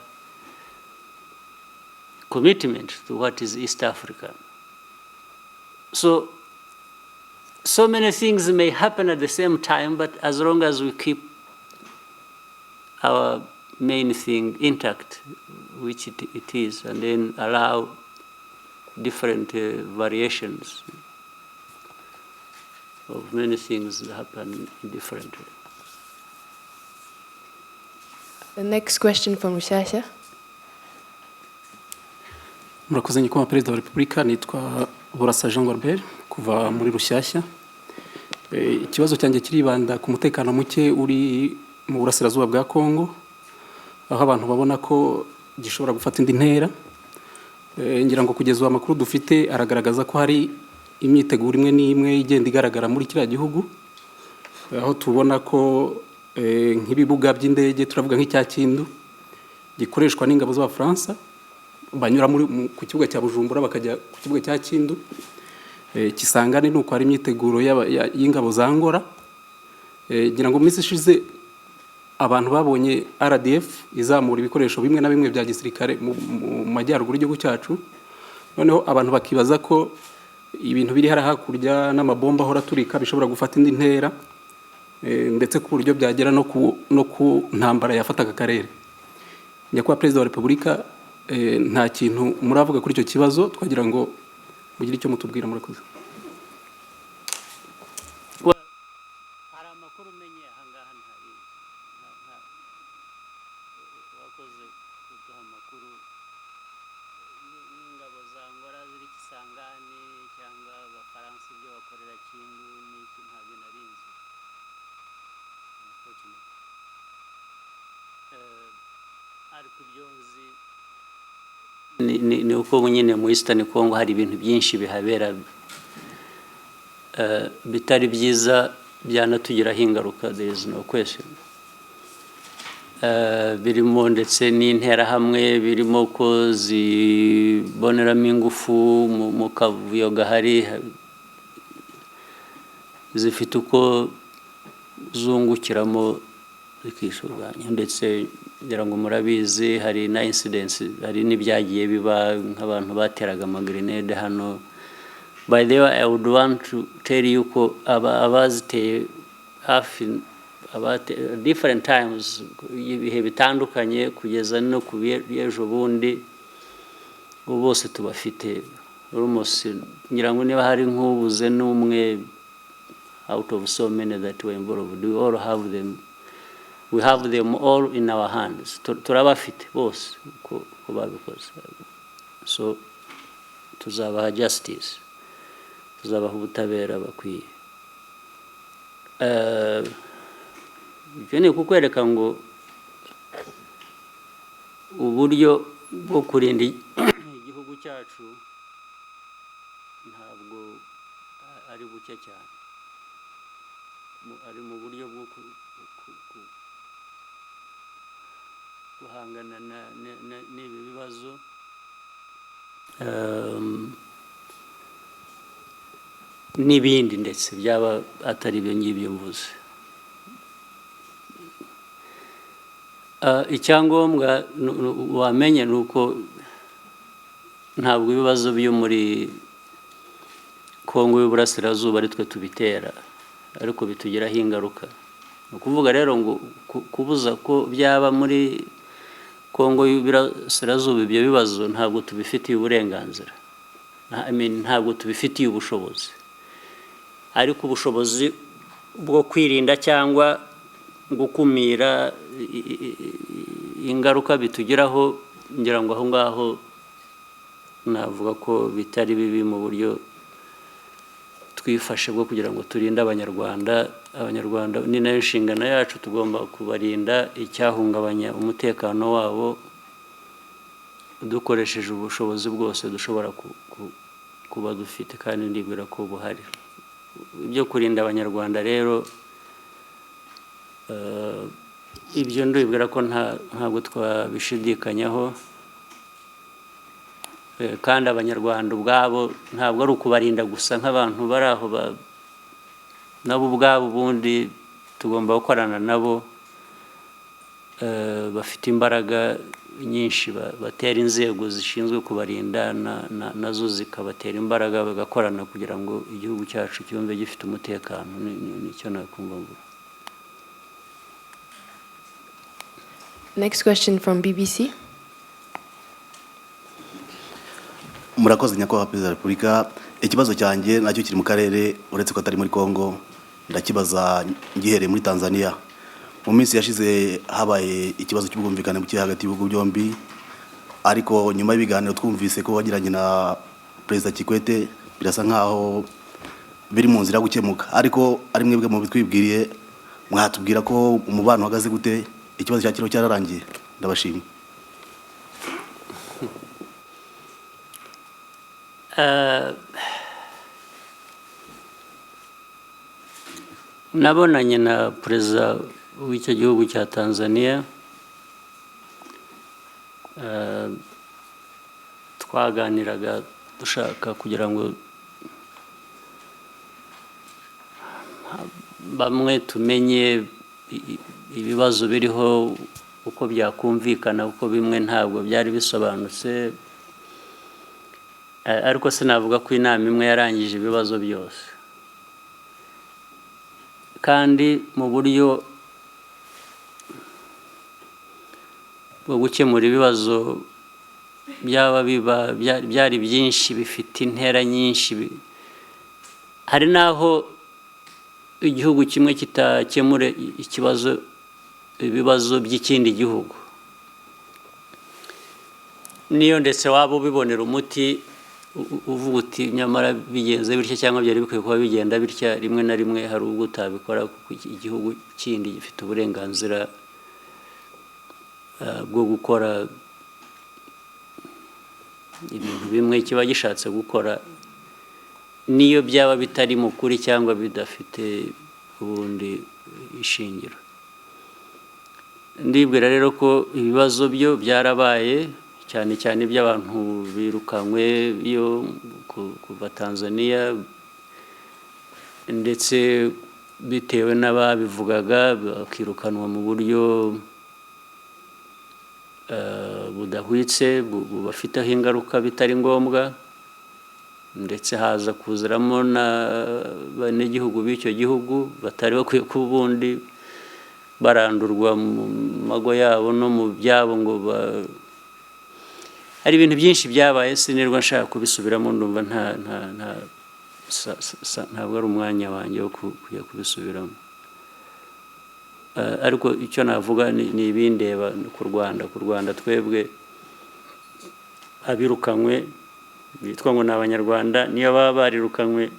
commitment to what is East African. So many things may happen at the same time, but as long as we keep our main thing intact, which it is, and then allow different variations of many things that happen differently. The next question from Rushyashya. Murakoze nyakubahwa Perezida wa Repubulika, nitwa Burasa Jean Gorbert kuva muri Rushyashya. Ikibazo cyanjye kiribanda ku mutekano muke uri mu burasirazuba bwa Congo, aho abantu babona ko gishobora gufata indi ntera. Ngira ngo kugeza amakuru dufite aragaragaza ko hari imyiteguro imwe n'imwe igenda igaragara muri kiriya gihugu, aho tubona ko nk'ibibuga by'indege, turavuga nk'icya Kindu gikoreshwa n'ingabo z'Abafaransa, banyura ku kibuga cya Bujumbura bakajya ku kibuga cya Kindu. Kisangane nuko hari imyiteguro y'ingabo za Angola. Ngira ngo minsi ishize abantu babonye RDF izamura ibikoresho bimwe na bimwe bya gisirikare mu majyaruguru y'igihugu cyacu, noneho abantu bakibaza ko ibintu biri hakurya n'amabomba ahora turika bishobora gufata indi ntera, ndetse ku buryo byagera no ku ntambara yafataga akarere. Nyakubahwa Perezida wa Repubulika, nta kintu muravuga kuri icyo kibazo, twagira ngo mugire icyo mutubwira. Murakoze. Hari amakuru menye ahangaha wakoze kuduha amakuru n'ingabo za Angola ziri Kisangani cyangwa Abafaransa ibyo bakorera Kindu n'iki ntabyo narinzi. ni uko nyine mu Eastern Congo hari ibintu byinshi bihabera bitari byiza byanatugiraho ingaruka, there is no question. Birimo ndetse n'interahamwe birimo ko ziboneramo ingufu mu kavuyo gahari, zifite uko zungukiramo zikisuganya, ndetse ngira ngo murabizi hari na incidents, hari n'ibyagiye biba nk'abantu bateraga amagrenade hano. By the way, I would want to tell you ko abaziteye hafi different times, ibihe bitandukanye kugeza no ku ejo bundi, bose tubafite almost, ngira ngo niba hari nk'ubuze n'umwe out of so many that were involved, we all have them. We have them all in our hands. Turabafite bose ko babikoze. So tuzabaha justice, tuzabaha ubutabera bakwiye. Ibyo ni kukwereka ngo uburyo bwo kurinda igihugu cyacu ntabwo ari buke cyane, ari mu buryo bwo guhangana n'ibi bibazo n'ibindi ndetse byaba atari ibyo ngibyo mvuze. Icyangombwa wamenye ni uko ntabwo ibibazo byo muri Kongo y'Uburasirazuba ari twe tubitera, ariko bitugiraho ingaruka. Ni ukuvuga rero ngo kubuza ko byaba muri Kongo y'Uburasirazuba ibyo bibazo ntabwo tubifitiye uburenganzira, ntabwo tubifitiye ubushobozi, ariko ubushobozi bwo kwirinda cyangwa gukumira ingaruka bitugiraho, ngira ngo aho ngaho navuga ko bitari bibi mu buryo twifashe bwo kugira ngo turinde Abanyarwanda. Abanyarwanda ni nayo nshingano yacu, tugomba kubarinda icyahungabanya umutekano wabo dukoresheje ubushobozi bwose dushobora kuba dufite, kandi ndibwira ko buhari. Ibyo kurinda Abanyarwanda rero ibyo ndibwira ko ntabwo twabishidikanyaho, kandi Abanyarwanda ubwabo ntabwo ari ukubarinda gusa nk'abantu bari aho, nabo ubwabo ubundi tugomba gukorana nabo, bafite imbaraga nyinshi batera inzego zishinzwe kubarinda nazo zikabatera imbaraga, bagakorana kugira ngo igihugu cyacu cyumve gifite umutekano. Nicyo nakumva mvuga. Next question from BBC. Murakoze nyakubahwa Perezida wa Repubulika. Ikibazo cyanjye nacyo kiri mu karere, uretse ko atari muri Kongo, ndakibaza ngihereye muri Tanzania. Mu minsi yashize habaye ikibazo cy'ubwumvikane buke hagati y'ibihugu byombi, ariko nyuma y'ibiganiro twumvise ko wagiranye na Perezida Kikwete birasa nkaho biri mu nzira gukemuka, ariko ari mwebwe mu bitwibwiriye, mwatubwira ko umubano uhagaze gute, ikibazo cyakiriho cyararangiye? Ndabashimye. Nabonanye na perezida w'icyo gihugu cya Tanzania, twaganiraga dushaka kugira ngo bamwe tumenye ibibazo biriho uko byakumvikana, uko bimwe ntabwo byari bisobanutse, ariko sinavuga ko inama imwe yarangije ibibazo byose, kandi mu buryo bwo gukemura ibibazo byari byinshi, bifite intera nyinshi. Hari n'aho igihugu kimwe kitakemura ibibazo by'ikindi gihugu, niyo ndetse waba ubibonera umuti uvuga uti nyamara bigenze bityo cyangwa byari bikwiye kuba bigenda bitya, rimwe na rimwe hari ubwo utabikora kuko igihugu kindi gifite uburenganzira bwo gukora ibintu bimwe kiba gishatse gukora niyo byaba bitari mu kuri cyangwa bidafite ubundi ishingiro. Ndibwira rero ko ibibazo byo byarabaye cyane cyane by'abantu birukanywe iyo kuva Tanzania ndetse bitewe n'ababivugaga bakirukanwa mu buryo budahwitse bubafiteho ingaruka bitari ngombwa, ndetse haza kuziramo n'abenegihugu b'icyo gihugu batari bakwiye kuba ubundi barandurwa mu mago yabo no mu byabo ngo hari ibintu byinshi byabaye sinirwa nshaka kubisubiramo, ndumva ntabwo ari umwanya wanjye wo kujya kubisubiramo. Ariko icyo navuga ni ibindeba ku Rwanda twebwe abirukanywe bitwa ngo ni Abanyarwanda niyo baba barirukanywe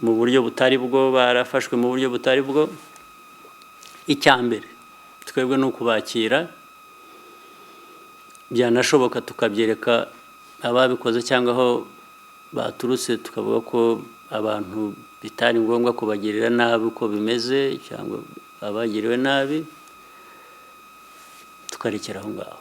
mu buryo butari bwo, barafashwe mu buryo butari bwo, icya mbere twebwe ni ukubakira, byanashoboka tukabyereka ababikoze cyangwa aho baturutse tukavuga ko abantu bitari ngombwa kubagirira nabi uko bimeze cyangwa abagiriwe nabi, tukarekera aho ngaho.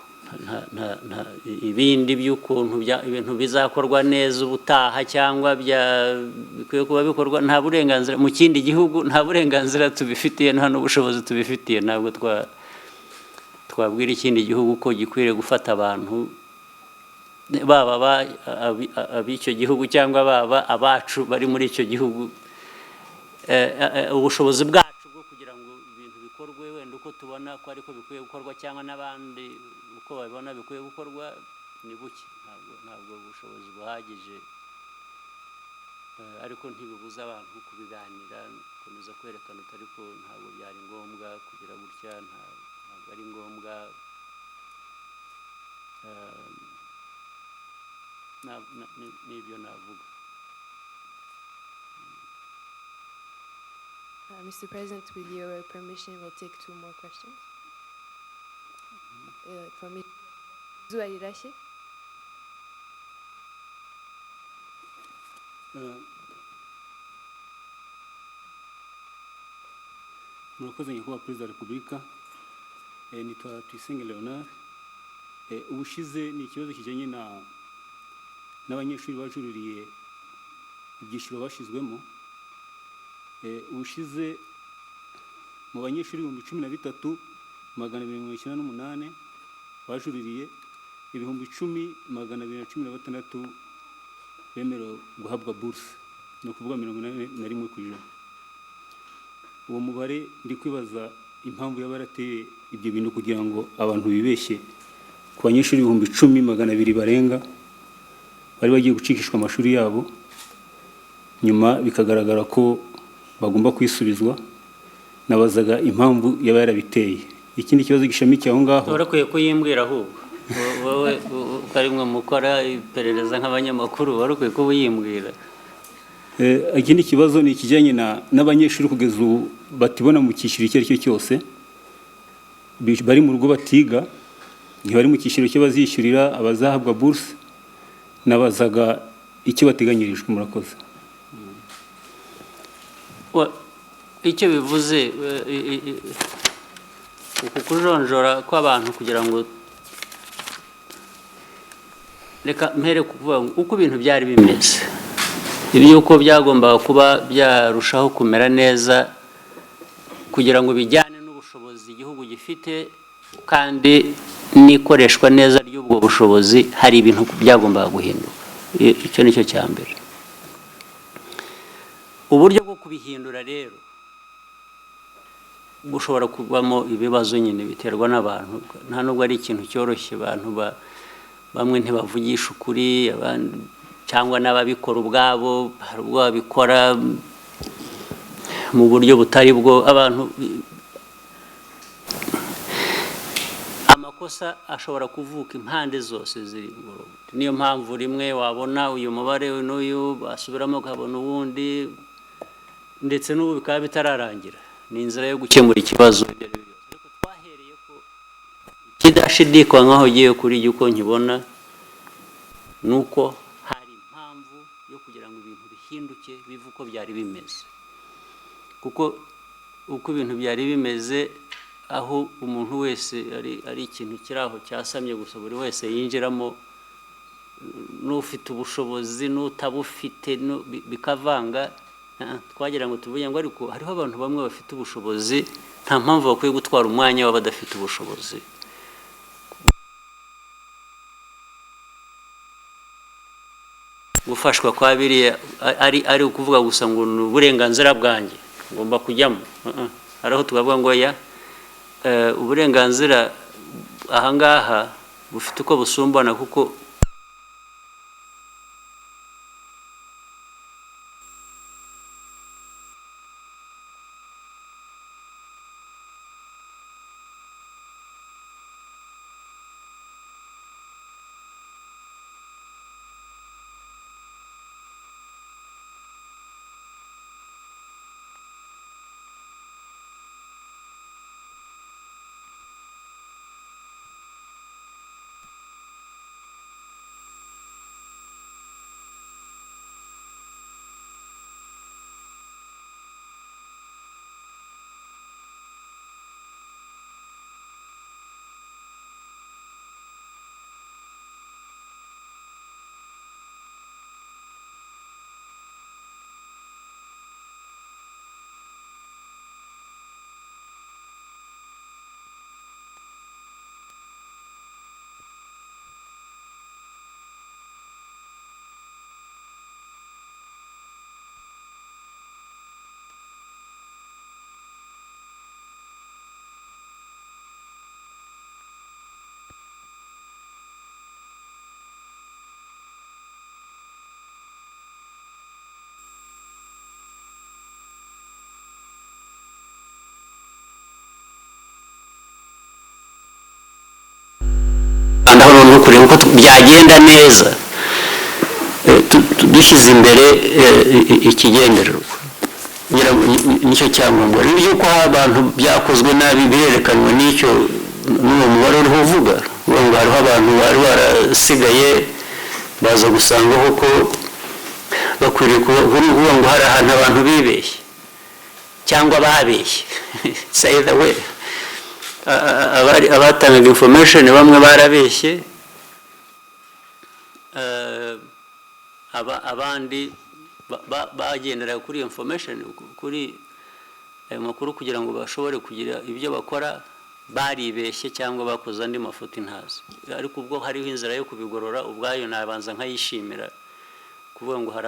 Ibindi by'ukuntu ibintu bizakorwa neza ubutaha cyangwa bikwiye kuba bikorwa, nta burenganzira mu kindi gihugu, nta burenganzira tubifitiye, nta n'ubushobozi tubifitiye. Ntabwo twabwira ikindi gihugu ko gikwiriye gufata abantu baba ab'icyo gihugu cyangwa baba abacu bari muri icyo gihugu, ubushobozi bwacu bwo kugira ngo ibintu bikorwe wenda uko tubona ko ariko bikwiye gukorwa cyangwa n'abandi uko babibona bikwiye gukorwa ni buke, ntabwo ubushobozi buhagije, ariko ntibibuza abantu kubiganira, gukomeza kwerekana utari ko ntabwo byari ngombwa kugira gutya, ntabwo ari ngombwa, n'ibyo navuga. Mr. President, with your permission, we'll take 2 more questions. From Zuari Rashi. Murakoze nyakubahwa Perezida wa Repubulika, nitwa Tuyisenge Leonard. Ubushize ni ikibazo kijyanye n'abanyeshuri bajuririye ibyiciro bashyizwemo. Ubushize mu banyeshuri 13,298 bajuririye, 10,216 bemerewe guhabwa buruse, ni ukuvuga 81%. Uwo mubare ndi kwibaza impamvu yabarateye ibyo bintu kugira ngo abantu bibeshye ku banyeshuri 10,200 barenga bari bagiye gucikishwa amashuri yabo, nyuma bikagaragara ko bagomba kwisubizwa. Nabazaga impamvu yaba yarabiteye. Ikindi kibazo gishamikiye aho ngaho, warakwiye kuyimbwira ahubwo wowe ukarimwe mukora iperereza nk'abanyamakuru, warakwiye kuyimbwira. Ikindi kibazo ni ikijyanye n'abanyeshuri kugeza ubu batibona mu cyiciro icyo ari cyo cyose, bari mu rugo batiga, ntibari mu cyiciro cyo bazishyurira abazahabwa buruse. Nabazaga icyo bateganyirijwe. Murakoze. Icyo bivuze uku kujonjora kw'abantu kugira ngo, reka mpere kuvuga uko ibintu byari bimeze, iby'uko byagombaga kuba byarushaho kumera neza kugira ngo bijyane n'ubushobozi igihugu gifite kandi n'ikoreshwa neza ry'ubwo bushobozi. Hari ibintu byagombaga guhinduka, icyo nicyo cya mbere. Uburyo bwo kubihindura rero bushobora kubamo ibibazo nyine biterwa n'abantu, nta nubwo ari ikintu cyoroshye. Abantu bamwe ntibavugisha ukuri, abandi cyangwa n'ababikora ubwabo hari ubwo babikora mu buryo butari bwo. Abantu amakosa ashobora kuvuka impande zose ziri mu rugo. Niyo mpamvu rimwe wabona uyu mubare n'uyu basubiramo ukabona ubundi, ndetse n'ubu bikaba bitararangira. Ni inzira yo gukemura ikibazo. Ariko twahereye ko ikidashidikanywaho ugiye kuri uko nkibona nuko hari impamvu yo kugira ngo ibintu bihinduke bive uko byari bimeze, kuko uko ibintu byari bimeze aho umuntu wese ari ikintu kiri aho cyasamye gusa buri wese yinjiramo, n'ufite ubushobozi n'utabufite bikavanga. Twagira ngo tuvuge ngo ariko hariho abantu bamwe bafite ubushobozi, nta mpamvu bakwiye gutwara umwanya w'abadafite ubushobozi. Gufashwa kwa biriya ari ukuvuga gusa ngo ni uburenganzira bwanjye ngomba kujyamo. Hariho tukavuga ngo ya uburenganzira ahangaha bufite uko busumbana, kuko kureba uko byagenda neza dushyize imbere ikigendererwa. Nicyo cyangombwa rero yuko abantu byakozwe nabi birerekanwa n'icyo n'uwo mubare uriho uvuga ngo hariho abantu bari barasigaye baza gusanga ko bakwiriye kuvuga ngo hari ahantu abantu bibeshye cyangwa babeshye. Say the way abatangaga information bamwe barabeshye, abandi bagendera kuri information, kuri ayo makuru kugira ngo bashobore kugira ibyo bakora, baribeshye cyangwa bakoze andi mafuti ntazi. Ariko ubwo hariho inzira yo kubigorora ubwayo nabanza nkayishimira, kuvuga ngo hari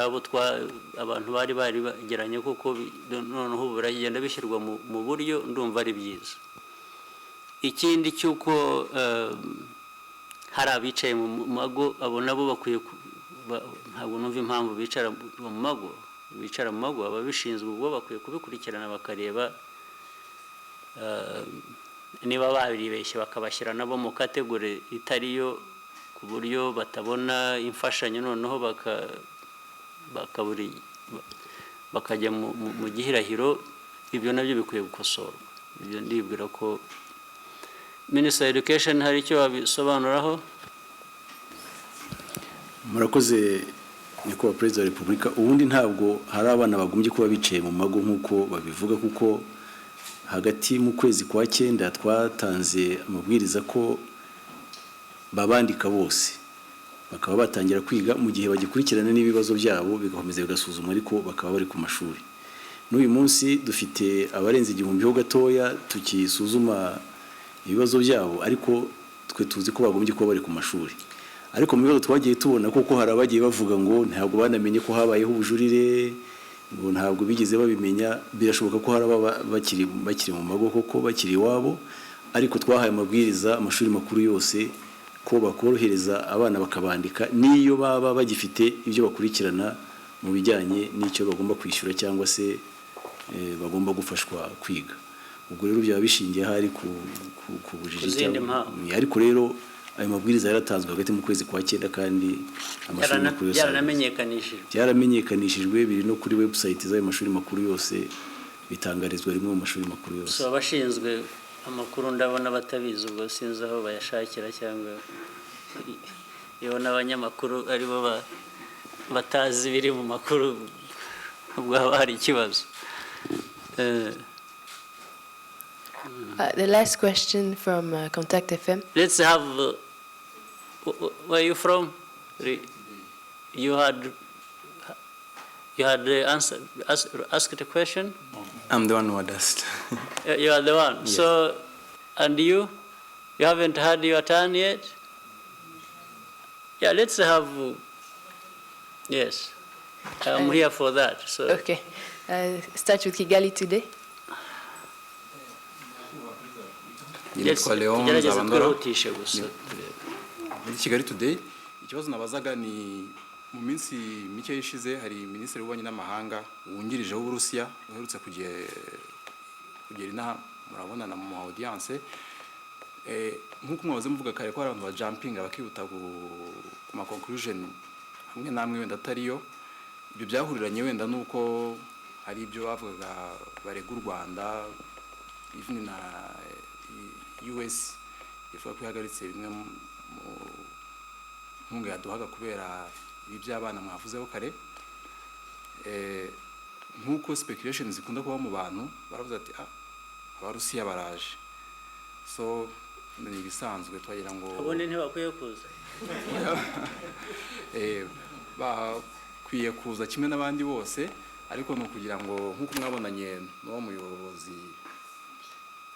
abantu bari bageranye kuko noneho ubu biragenda bishyirwa mu buryo ndumva ari byiza. Ikindi cyuko hari abicaye mu mago, abo nabo bakwiye ntabwo numva impamvu bicara mu mago. Bicara mu mago ababishinzwe ubwo bakwiye kubikurikirana bakareba niba babiribeshye bakabashyira nabo mu kategori itariyo, ku buryo batabona imfashanyo noneho bakajya mu gihirahiro. Ibyo nabyo bikwiye gukosorwa. Ibyo ndibwira ko Minister Education hari icyo wabisobanuraho. Murakoze nyakubahwa Perezida wa Repubulika. Ubundi ntabwo hari abana bagombye kuba bicaye mu mago nk'uko babivuga, kuko hagati mu kwezi kwa 9 twatanze amabwiriza ko babandika bose bakaba batangira kwiga mu gihe bagikurikirana n'ibibazo byabo bigakomeza bigasuzumwa, ariko bakaba bari ku mashuri. N'uyu munsi dufite abarenze 1000 ho gatoya tukisuzuma ibibazo byabo, ariko twe tuzi ko bagombye kuba bari ku mashuri. Ariko mu bibazo twagiye tubona koko hari abagiye bavuga ngo ntabwo banamenye ko habayeho ubujurire, ngo ntabwo bigeze babimenya. Birashoboka ko hari bakiri mu mago koko bakiri iwabo, ariko twahaye amabwiriza amashuri makuru yose ko bakorohereza abana bakabandika niyo baba bagifite ibyo bakurikirana mu bijyanye n'icyo bagomba kwishyura cyangwa se bagomba gufashwa kwiga. Ubwo rero byaba bishingiye hari ku bujiji cyangwa, ariko rero ayo mabwiriza yaratanzwe hagati mu kwezi kwa 9 kandi amashuri makuru yose byaramenyekanishijwe biri no kuri website z'ayo mashuri makuru yose, bitangarizwa rimwe mu mashuri makuru yose. So abashinzwe amakuru ndabona batabizi ubwo sinzi aho bayashakira cyangwa iyo n'abanyamakuru aribo batazi biri mu makuru ubwo haba hari ikibazo. The last question from Contact FM. Let's have where are you from? You had asked a question? I'm the one who had asked. You are the one. Yes. So, and you? You haven't had your turn yet? Yeah, let's have, yes. I'm here for that. So. Okay. Start with Kigali today. Yes, Kigali today. Ikibazo nabazaga ni mu minsi mike yishize hari Minisitiri w'Ububanyi n'Amahanga wungirije w'Uburusiya uherutse kugera inaha murabona na mu audience nkuko mwabaze muvuga kare ko abantu ba jumping abakihuta ku ma conclusion hamwe namwe wenda atariyo ibyo byahuriranye wenda nuko hari ibyo bavuga barega u Rwanda even na US ivuga ko yahagaritse bimwe mu nkunga yaduhaga kubera ibi by'abana mwavuzeho kare nkuko speculation zikunda kuba mu bantu baravuze ati abarusiya baraje so ni ibisanzwe twagira ngo abone ntibakwiye kuza bakwiye kuza kimwe n'abandi bose ariko no kugira ngo nkuko mwabonanye n'uwo muyobozi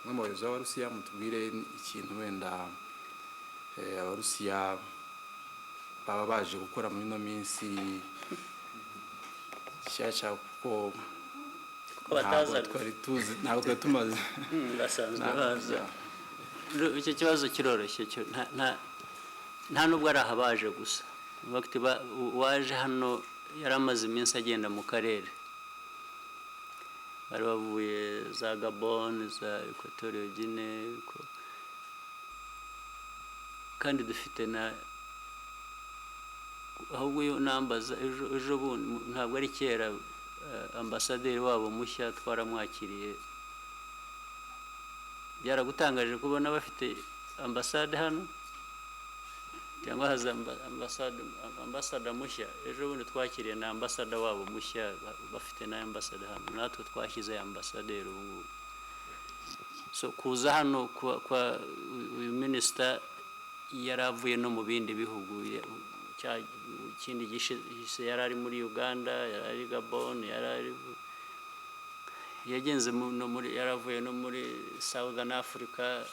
w'Abarusiya mutubwire ikintu wenda abarusiya baba baje gukora muri no minsi cyacya ko bataza twari tuzi ntabwo twari tumaze basanzwe baza icyo kibazo kiroroshye nta nubwo ari ahabaje gusa waje hano yaramaze iminsi agenda mu karere bari bavuye za Gabon za Equatorial Guinea kandi dufite na ahubwo yo nambaza ejo bundi ntabwo ari kera ambasaderi wabo mushya twaramwakiriye byaragutangaje kubona bafite ambasade hano cyangwa haza ambasada mushya ejo bundi twakiriye na ambasada wabo mushya bafite na ambasade hano natwe twashyize ambasaderi ubu so kuza hano kwa uyu minister yaravuye no mu bindi bihugu ikindi gishise yarari muri Uganda yarari Gabon yarari yagenze no muri yaravuye no muri Southern Africa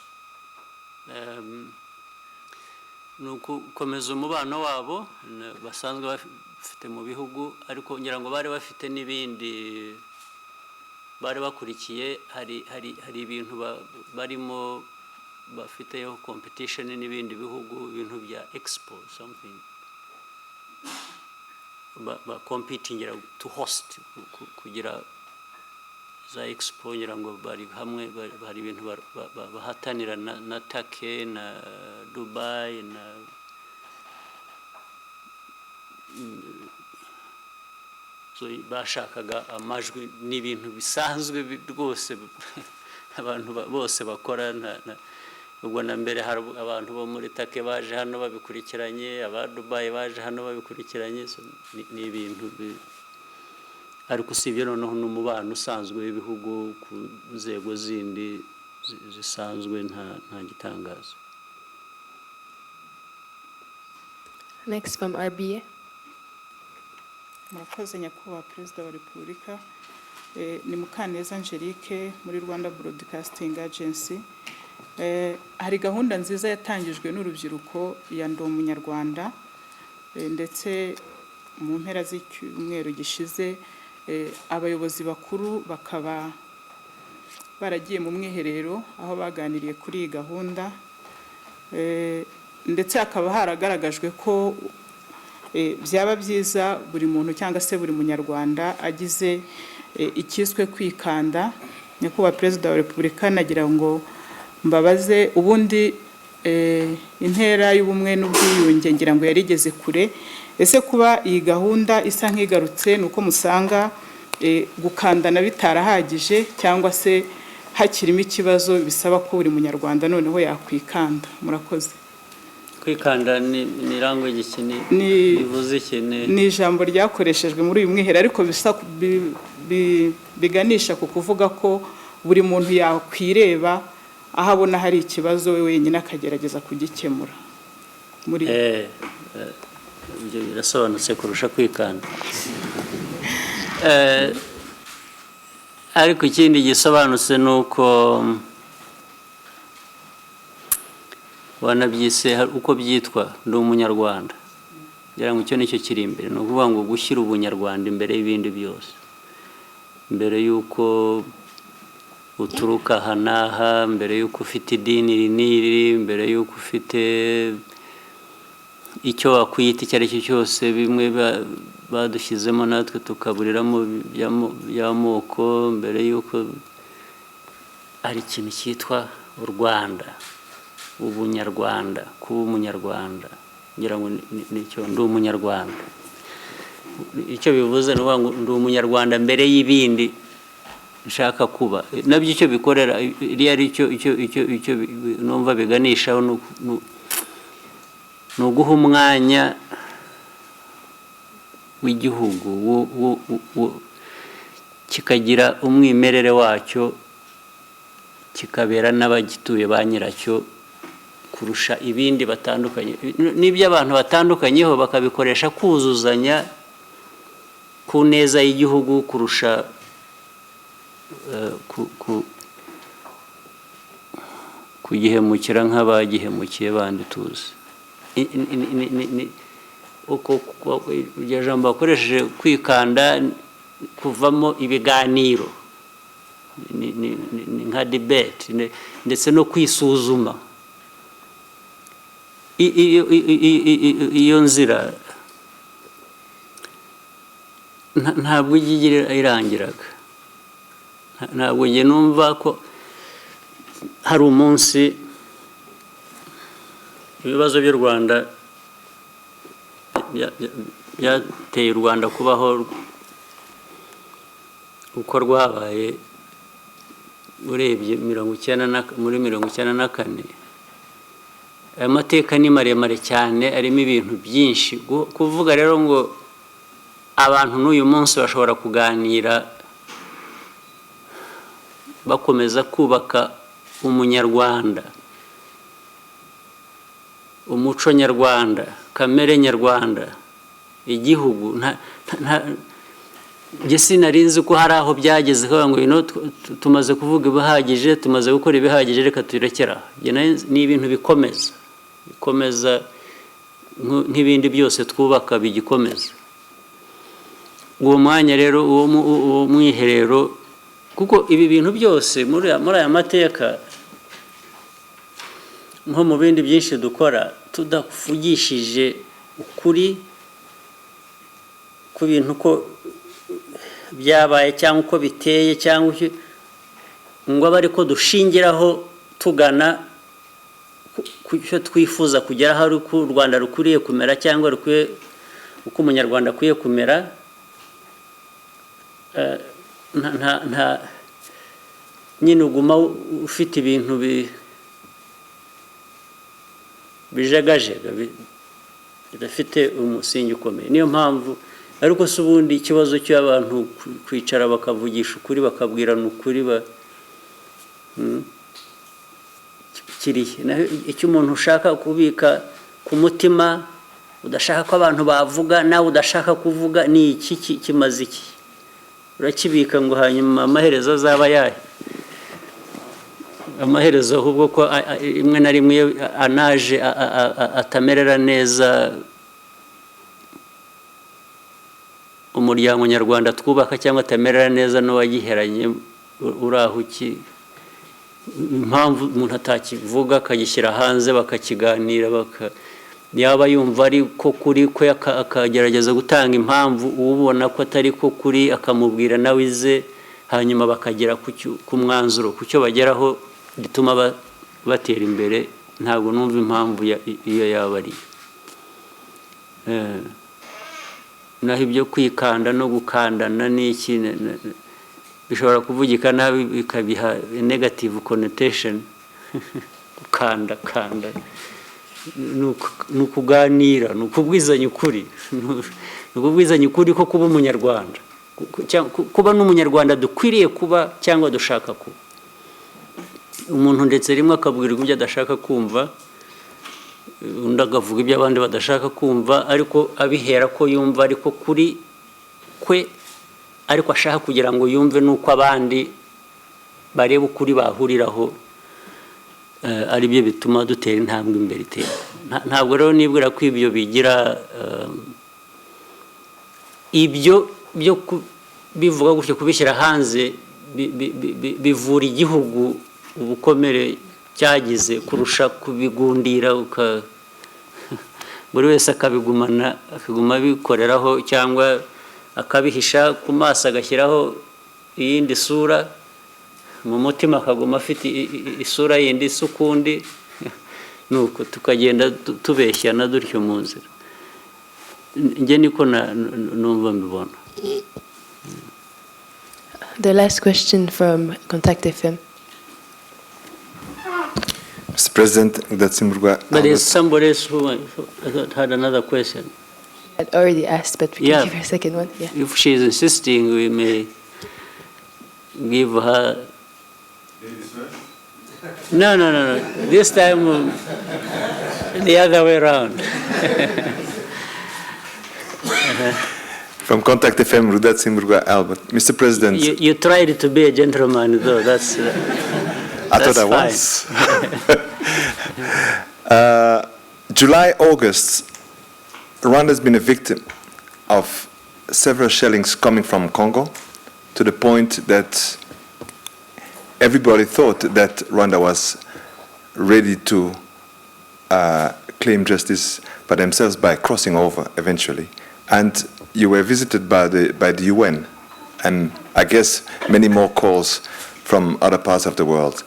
nuko komeza umubano wabo basanzwe bafite mu bihugu ariko ngira ngo bari bafite n'ibindi bari bakurikiye hari ibintu barimo bafiteyo competition n'ibindi bihugu ibintu bya expo something competing to host kugira za expo ngira ngo bari hamwe bari ibintu bahatanira na Turkey na Dubai na so bashakaga amajwi n'ibintu bisanzwe rwose abantu bose bakora ubwo na mbere hari abantu bo muri Turkey baje hano babikurikiranye aba Dubai baje hano babikurikiranye ni ibintu ariko usibye noneho n'umubano usanzwe w'ibihugu ku nzego zindi zisanzwe nta gitangazo. Next from RBA. Murakoze nyakubahwa Perezida wa Repubulika ni Mukaneza Angelique muri Rwanda Broadcasting Agency. Hari gahunda nziza yatangijwe n'urubyiruko ya Ndi Umunyarwanda ndetse mu mpera z'icyumweru gishize abayobozi bakuru bakaba baragiye mu mwiherero aho baganiriye kuri iyi gahunda ndetse hakaba haragaragajwe ko byaba byiza buri muntu cyangwa se buri munyarwanda agize ikiswe kwikanda. Nyakubahwa Perezida wa Repubulika nagira ngo mbabaze ubundi intera y'ubumwe n'ubwiyunge ngira ngo yarigeze kure ese kuba iyi gahunda isa nk'igarutse nuko musanga gukandana bitarahagije cyangwa se hakirimo ikibazo bisaba ko buri munyarwanda noneho yakwikanda. Murakoze. Kwikanda ni language ikini bivuze ikini ni ijambo ryakoreshejwe muri uyu mwiherero ariko biganisha ku kuvuga ko buri muntu yakwireba aho abona hari ikibazo we wenyine akagerageza kugikemura. Muri ibyo birasobanutse kurusha kwikanda. Ariko ikindi gisobanutse nuko wanabyise uko byitwa ndi umunyarwanda, ngira ngo icyo nicyo kiri imbere, ni ukuvuga ngo gushyira ubunyarwanda imbere y'ibindi byose, mbere y'uko uturuka aha n'aha, mbere y'uko ufite idini n'iri, mbere y'uko ufite icyo wakwita icyo ari cyo cyose, bimwe badushyizemo natwe tukaburiramo by'amoko, mbere y'uko ari ikintu cyitwa u Rwanda, ubunyarwanda, kuba umunyarwanda, ngira ngo nicyo ndi umunyarwanda. Icyo bivuze ni ngo ndi umunyarwanda mbere y'ibindi nshaka kuba, nabyo icyo bikorera icyo numva biganishaho ni uguha umwanya w'igihugu kikagira umwimerere wacyo, kikabera n'abagituye ba nyiracyo kurusha ibindi batandukanye. N'ibyo abantu batandukanyeho bakabikoresha kuzuzanya ku neza y'igihugu kurusha kugihemukira nk'abagihemukiye bandi tuzi. Iryo jambo bakoresheje kwikanda kuvamo ibiganiro, ni nka debate ndetse no kwisuzuma. Iyo nzira ntabwo igira irangiraga, ntabwo njye numva ko hari umunsi ibibazo by'u Rwanda byateye u Rwanda kubaho uko rwabaye urebye muri 1994. Aya mateka ni maremare cyane, arimo ibintu byinshi. Kuvuga rero ngo abantu n'uyu munsi bashobora kuganira bakomeza kubaka umunyarwanda, umuco nyarwanda, kamere nyarwanda, igihugu, njye sinarinzi ko hari aho byageze ngo tumaze kuvuga ibihagije, tumaze gukora ibihagije, reka turekera. Ni ibintu bikomeza nk'ibindi byose twubaka bigikomeza. Uwo mwanya rero, uwo mwiherero, kuko ibi bintu byose muri aya mateka nko mu bindi byinshi dukora, tudavugishije ukuri ku bintu ko byabaye cyangwa uko biteye, cyangwa ngo abe ariko dushingiraho tugana ku cyo twifuza kugeraho, ari uko u Rwanda rukwiriye kumera cyangwa uko umunyarwanda akwiye kumera. Nyine uguma ufite ibintu bijagajega bidafite umusingi ukomeye. Niyo mpamvu ariko se ubundi ikibazo cy'abantu kwicara bakavugisha ukuri, bakabwirana ukuri, icyo umuntu ushaka kubika ku mutima, udashaka ko abantu bavuga, nawe udashaka kuvuga, ni iki kimaze iki? Urakibika ngo hanyuma amaherezo azaba yahe? Amaherezo ahubwo ko imwe na rimwe anaje atamerera neza umuryango nyarwanda twubaka, cyangwa atamerera neza n'uwagiheranye uraho iki. Impamvu umuntu atakivuga akagishyira hanze bakakiganira, yaba yumva ari ko kuri ko akagerageza gutanga impamvu, ubona ko atari ko kuri akamubwira nawe ize, hanyuma bakagera ku mwanzuro, ku cyo bageraho gituma batera imbere. Ntabwo numva impamvu iyo yaba ari naho ibyo kwikanda no gukandana n'iki bishobora kuvugika nabi bikabiha a negative connotation. Kanda ni ukuganira, ni ukubwizanya ukuri, ni ukubwizanya ukuri ko kuba umunyarwanda, kuba n'umunyarwanda dukwiriye kuba cyangwa dushaka kuba. Umuntu ndetse rimwe akabwirwa ibyo adashaka kumva, undi akavuga ibyo abandi badashaka kumva, ariko abihera ko yumva ariko kuri kwe, ariko ashaka kugira ngo yumve nuko abandi bareba ukuri bahuriraho, ari byo bituma dutera intambwe imbere itera. Ntabwo rero nibwira ko ibyo bigira ibyo byo bivuga gutyo kubishyira hanze bivura igihugu ubukomere cyagize kurusha kubigundira buri wese akabigumana akaguma bikoreraho cyangwa akabihisha ku maso agashyiraho iyindi sura, mu mutima akaguma afite isura yindi isa ukundi, nuko tukagenda tubeshyana dutyo mu nzira. Njye niko numva mbibona. The last question from Contact FM. Mr. President, but there's somebody else who had another question. She had already asked, but we can give her a second one. Yeah. If she is insisting, we may give her. No. This time, the other way around. From Contact FM, Rudat Simburgwa Albert. Mr. President. You tried to be a gentleman, though. That's. I thought I was. July, August, Rwanda has been a victim of several shellings coming from Congo, to the point that everybody thought that Rwanda was ready to claim justice by themselves by crossing over eventually. And you were visited by the UN, and I guess many more calls from other parts of the world.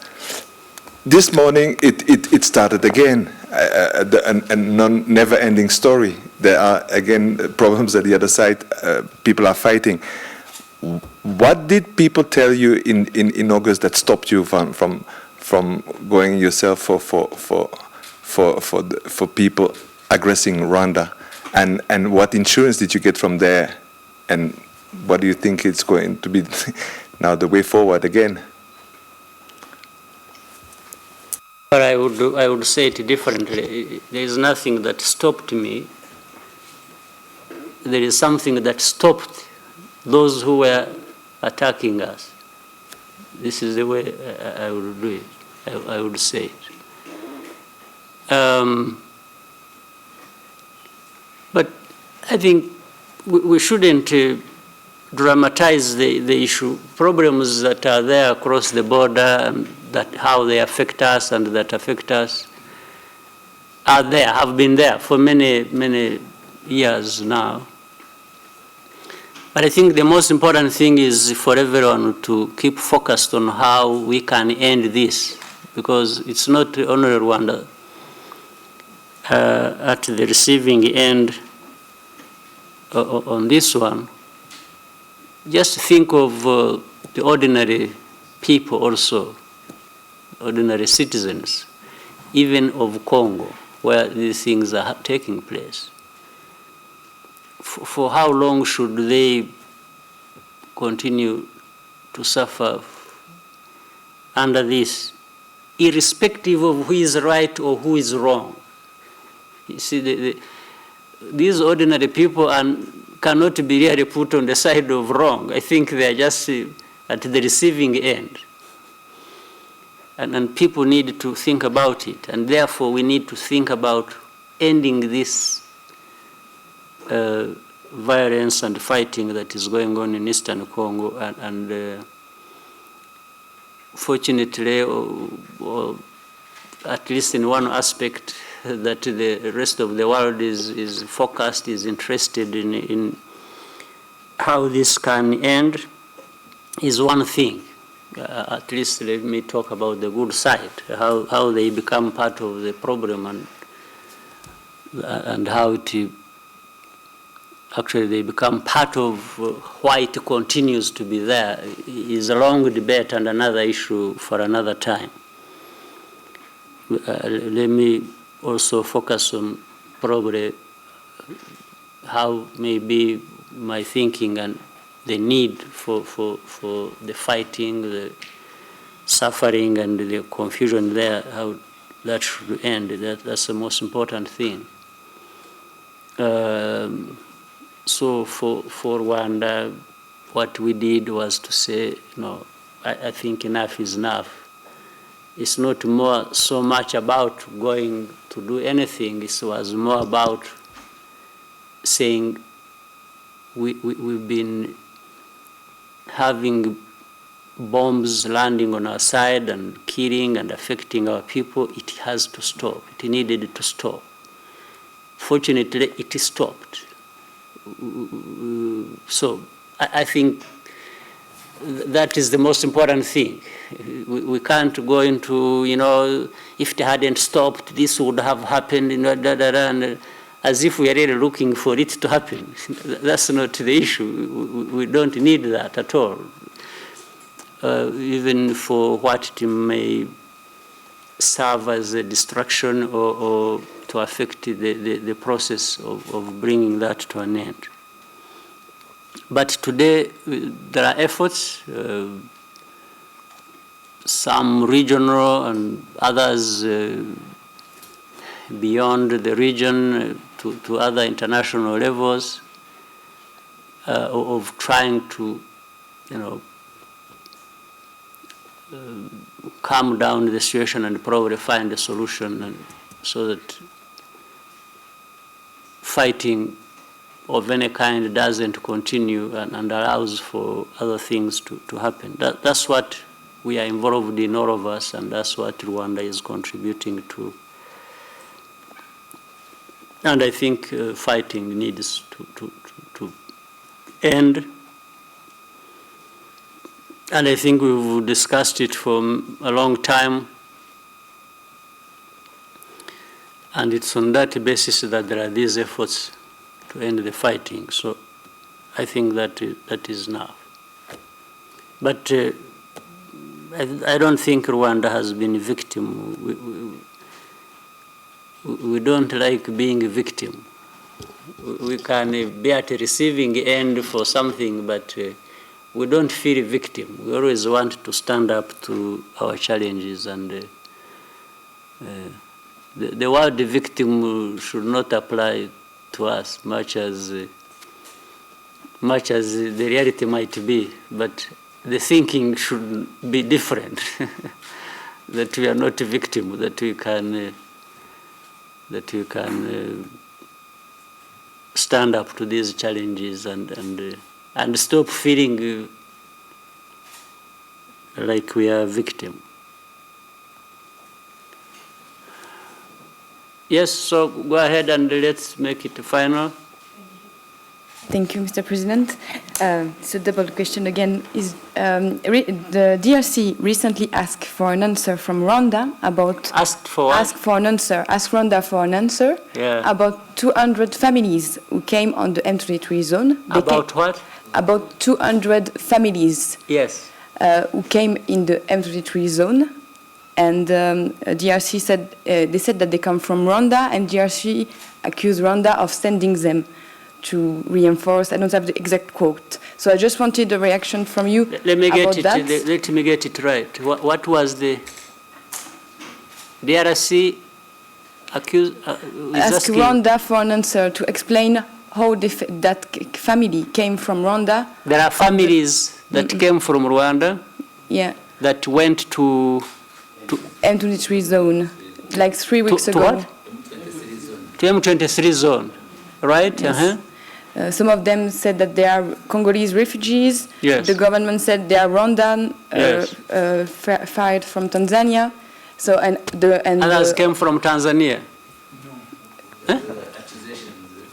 This morning, it started again, a never-ending story. There are, again, problems at the other side. People are fighting. What did people tell you in August that stopped you from going yourself for people aggressing Rwanda? And what insurance did you get from there? And what do you think it's going to be now the way forward again? But I would say it differently. There is nothing that stopped me. There is something that stopped those who were attacking us. This is the way I would do it. I would say it. But I think we shouldn't dramatize the issue. Problems that are there across the border and that how they affect us and that affect us are there, have been there for many, many years now. But I think the most important thing is for everyone to keep focused on how we can end this, because it's not only Rwanda at the receiving end on this one. Just think of the ordinary people also, ordinary citizens, even of Congo, where these things are taking place. For how long should they continue to suffer under this, irrespective of who is right or who is wrong? You see, these ordinary people cannot be really put on the side of wrong. I think they are just at the receiving end. And people need to think about it. And therefore, we need to think about ending this violence and fighting that is going on in Eastern Congo. And fortunately, or at least in one aspect, that the rest of the world is focused, is interested in how this can end, is one thing. At least let me talk about the good side, how they become part of the problem and how actually they become part of why it continues to be there is a long debate and another issue for another time. Let me also focus on probably how maybe my thinking and the need for the fighting, the suffering and the confusion there, how that should end. That's the most important thing. So for Rwanda, what we did was to say, no, I think enough is enough. It's not more so much about going to do anything. It was more about saying we've been having bombs landing on our side and killing and affecting our people. It has to stop. It needed to stop. Fortunately, it stopped. So I think that is the most important thing. We can't go into, if it hadn't stopped, this would have happened, and as if we are really looking for it to happen. That's not the issue. We don't need that at all. Even for what it may serve as a distraction or to affect the process of bringing that to an end. But today, there are efforts, some regional and others beyond the region to other international levels of trying to, calm down the situation and probably find a solution so that fighting of any kind doesn't continue and allows for other things to happen. That's what we are involved in, all of us, and that's what Rwanda is contributing to. And I think fighting needs to end. And I think we've discussed it for a long time. And it's on that basis that there are these efforts to end the fighting. So I think that is enough. But I don't think Rwanda has been a victim. We don't like being a victim. We can be at a receiving end for something, but we don't feel a victim. We always want to stand up to our challenges, and the word victim should not apply to us much as the reality might be, but the thinking should be different. That we are not a victim, that we can stand up to these challenges and stop feeling like we are a victim. Yes, so go ahead and let's make it final. Thank you, Mr. President. So double question again is the DRC recently asked for an answer from Rwanda about asked Rwanda for an answer about 200 families who came on the M23 zone. What? About 200 families. Yes. Who came in the M23 zone, and DRC said they said that they come from Rwanda, and DRC accused Rwanda of sending them to reinforce. I don't have the exact quote, so I just wanted a reaction from you Let me get it right. What was the DRC accused? Ask Rwanda for an answer to explain how that family came from Rwanda. There are families that came from Rwanda. Yeah. That went to M23 zone, like 3 weeks ago. What? To M23 zone, right? Yes. Some of them said that they are Congolese refugees. Yes. The government said they are Rwandan, fired from Tanzania. So others came from Tanzania. Huh?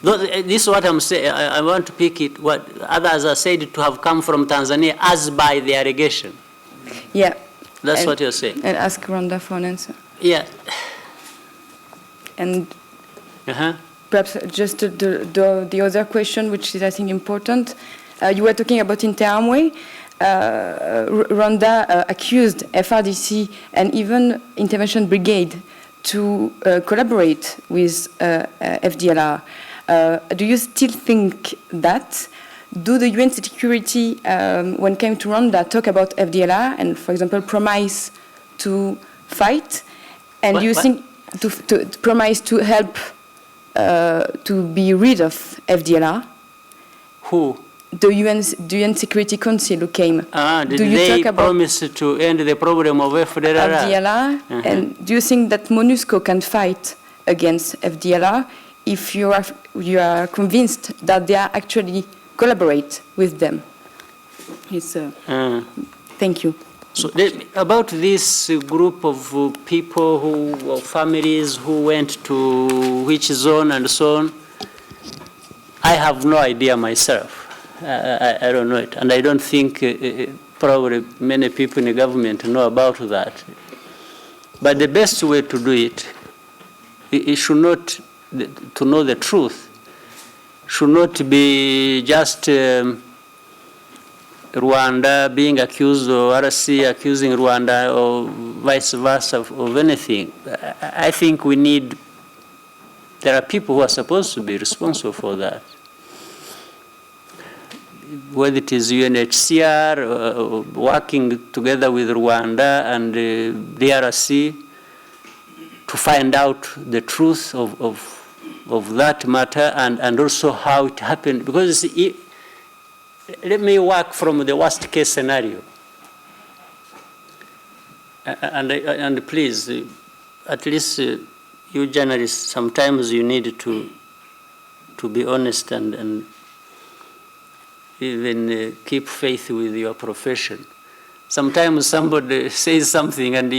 This is what I'm saying. I want to pick it. What others are said to have come from Tanzania, as by the allegation. Yeah. That's what you're saying. And ask Rwanda for an answer. Yeah. And perhaps just the other question, which is, I think, important. You were talking about Interamwe. Rwanda accused FRDC and even Intervention Brigade to collaborate with FDLR. Do you still think that? Do the UN security, when it came to Rwanda, talk about FDLR and, for example, promise to fight? And do you think to promise to help to be rid of FDLR? Who? The UN Security Council who came. Did do you they talk about promise to end the problem of FDLR? FDLR? And do you think that MONUSCO can fight against FDLR if you are convinced that they are actually collaborate with them? Thank you. So about this group of people or families who went to which zone and so on, I have no idea myself. I don't know it, and I don't think probably many people in the government know about that. But the best way to do it should not, to know the truth, should not be just Rwanda being accused or RC accusing Rwanda or vice versa of anything. I think there are people who are supposed to be responsible for that. Whether it is UNHCR working together with Rwanda and DRC to find out the truth of that matter and also how it happened. Because let me work from the worst case scenario. And please, at least you journalists, sometimes you need to be honest and even keep faith with your profession. Sometimes somebody says something and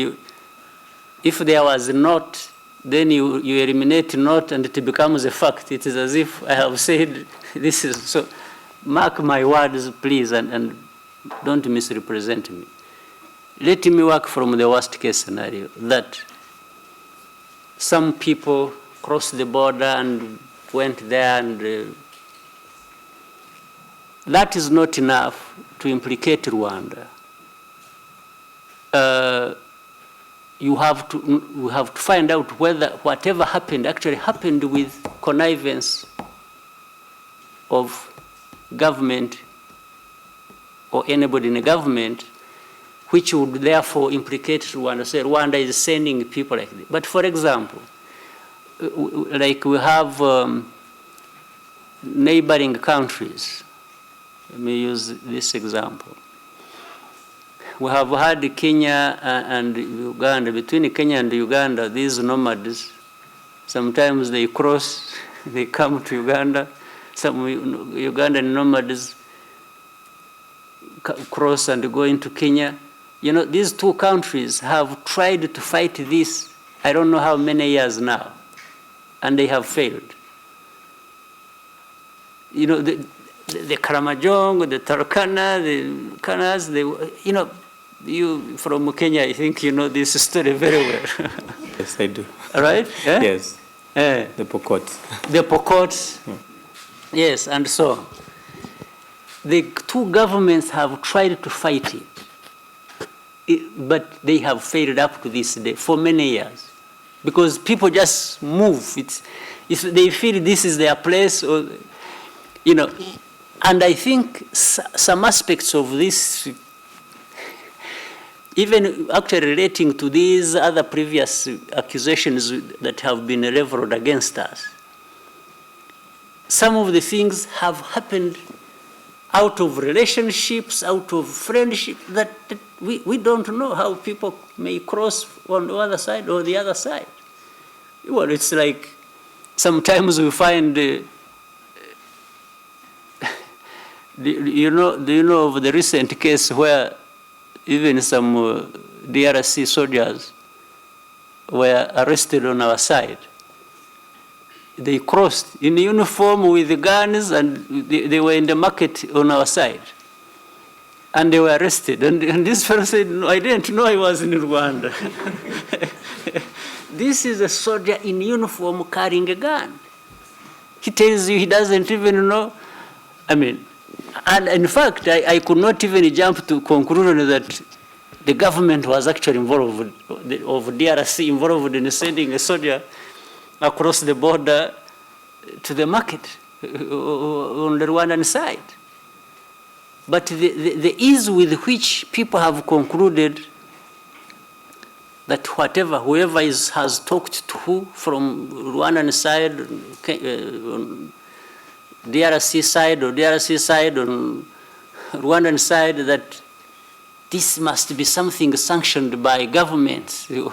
if there was not, then you eliminate not and it becomes a fact. It is as if I have said this is so. Mark my words, please, and don't misrepresent me. Let me work from the worst case scenario, that some people crossed the border and went there, and that is not enough to implicate Rwanda. We have to find out whether whatever happened actually happened with connivance of government or anybody in the government, which would therefore implicate Rwanda. Say Rwanda is sending people like this. But for example, like we have neighboring countries. Let me use this example. We have had Kenya and Uganda. Between Kenya and Uganda, these nomads, sometimes they cross, they come to Uganda. Some Ugandan nomads cross and go into Kenya. You know, these two countries have tried to fight this, I don't know how many years now, and they have failed. You know, the Karamajong, the Turkana, the Kanas, you know, you from Kenya, I think you know this story very well. Yes, I do. All right? Yeah? Yes. The Pokots. The Pokots. Yes, and so on. The two governments have tried to fight it, but they have failed up to this day for many years. Because people just move. If they feel this is their place, or, you know, and I think some aspects of this, even actually relating to these other previous accusations that have been leveled against us, some of the things have happened out of relationships, out of friendship, that we don't know how people may cross on the other side or the other side. Well, it's like sometimes we find, do you know of the recent case where even some DRC soldiers were arrested on our side? They crossed in uniform with the guns, and they were in the market on our side. And they were arrested. And this fellow said, no, I didn't know I was in Rwanda. This is a soldier in uniform carrying a gun. He tells you he doesn't even know. I mean, and in fact, I could not even jump to conclusion that the government was actually involved, of DRC involved in sending a soldier across the border to the market on the Rwandan side. But the ease with which people have concluded that whoever has talked to who from Rwandan side, DRC side, or DRC side, on Rwandan side, that this must be something sanctioned by governments. You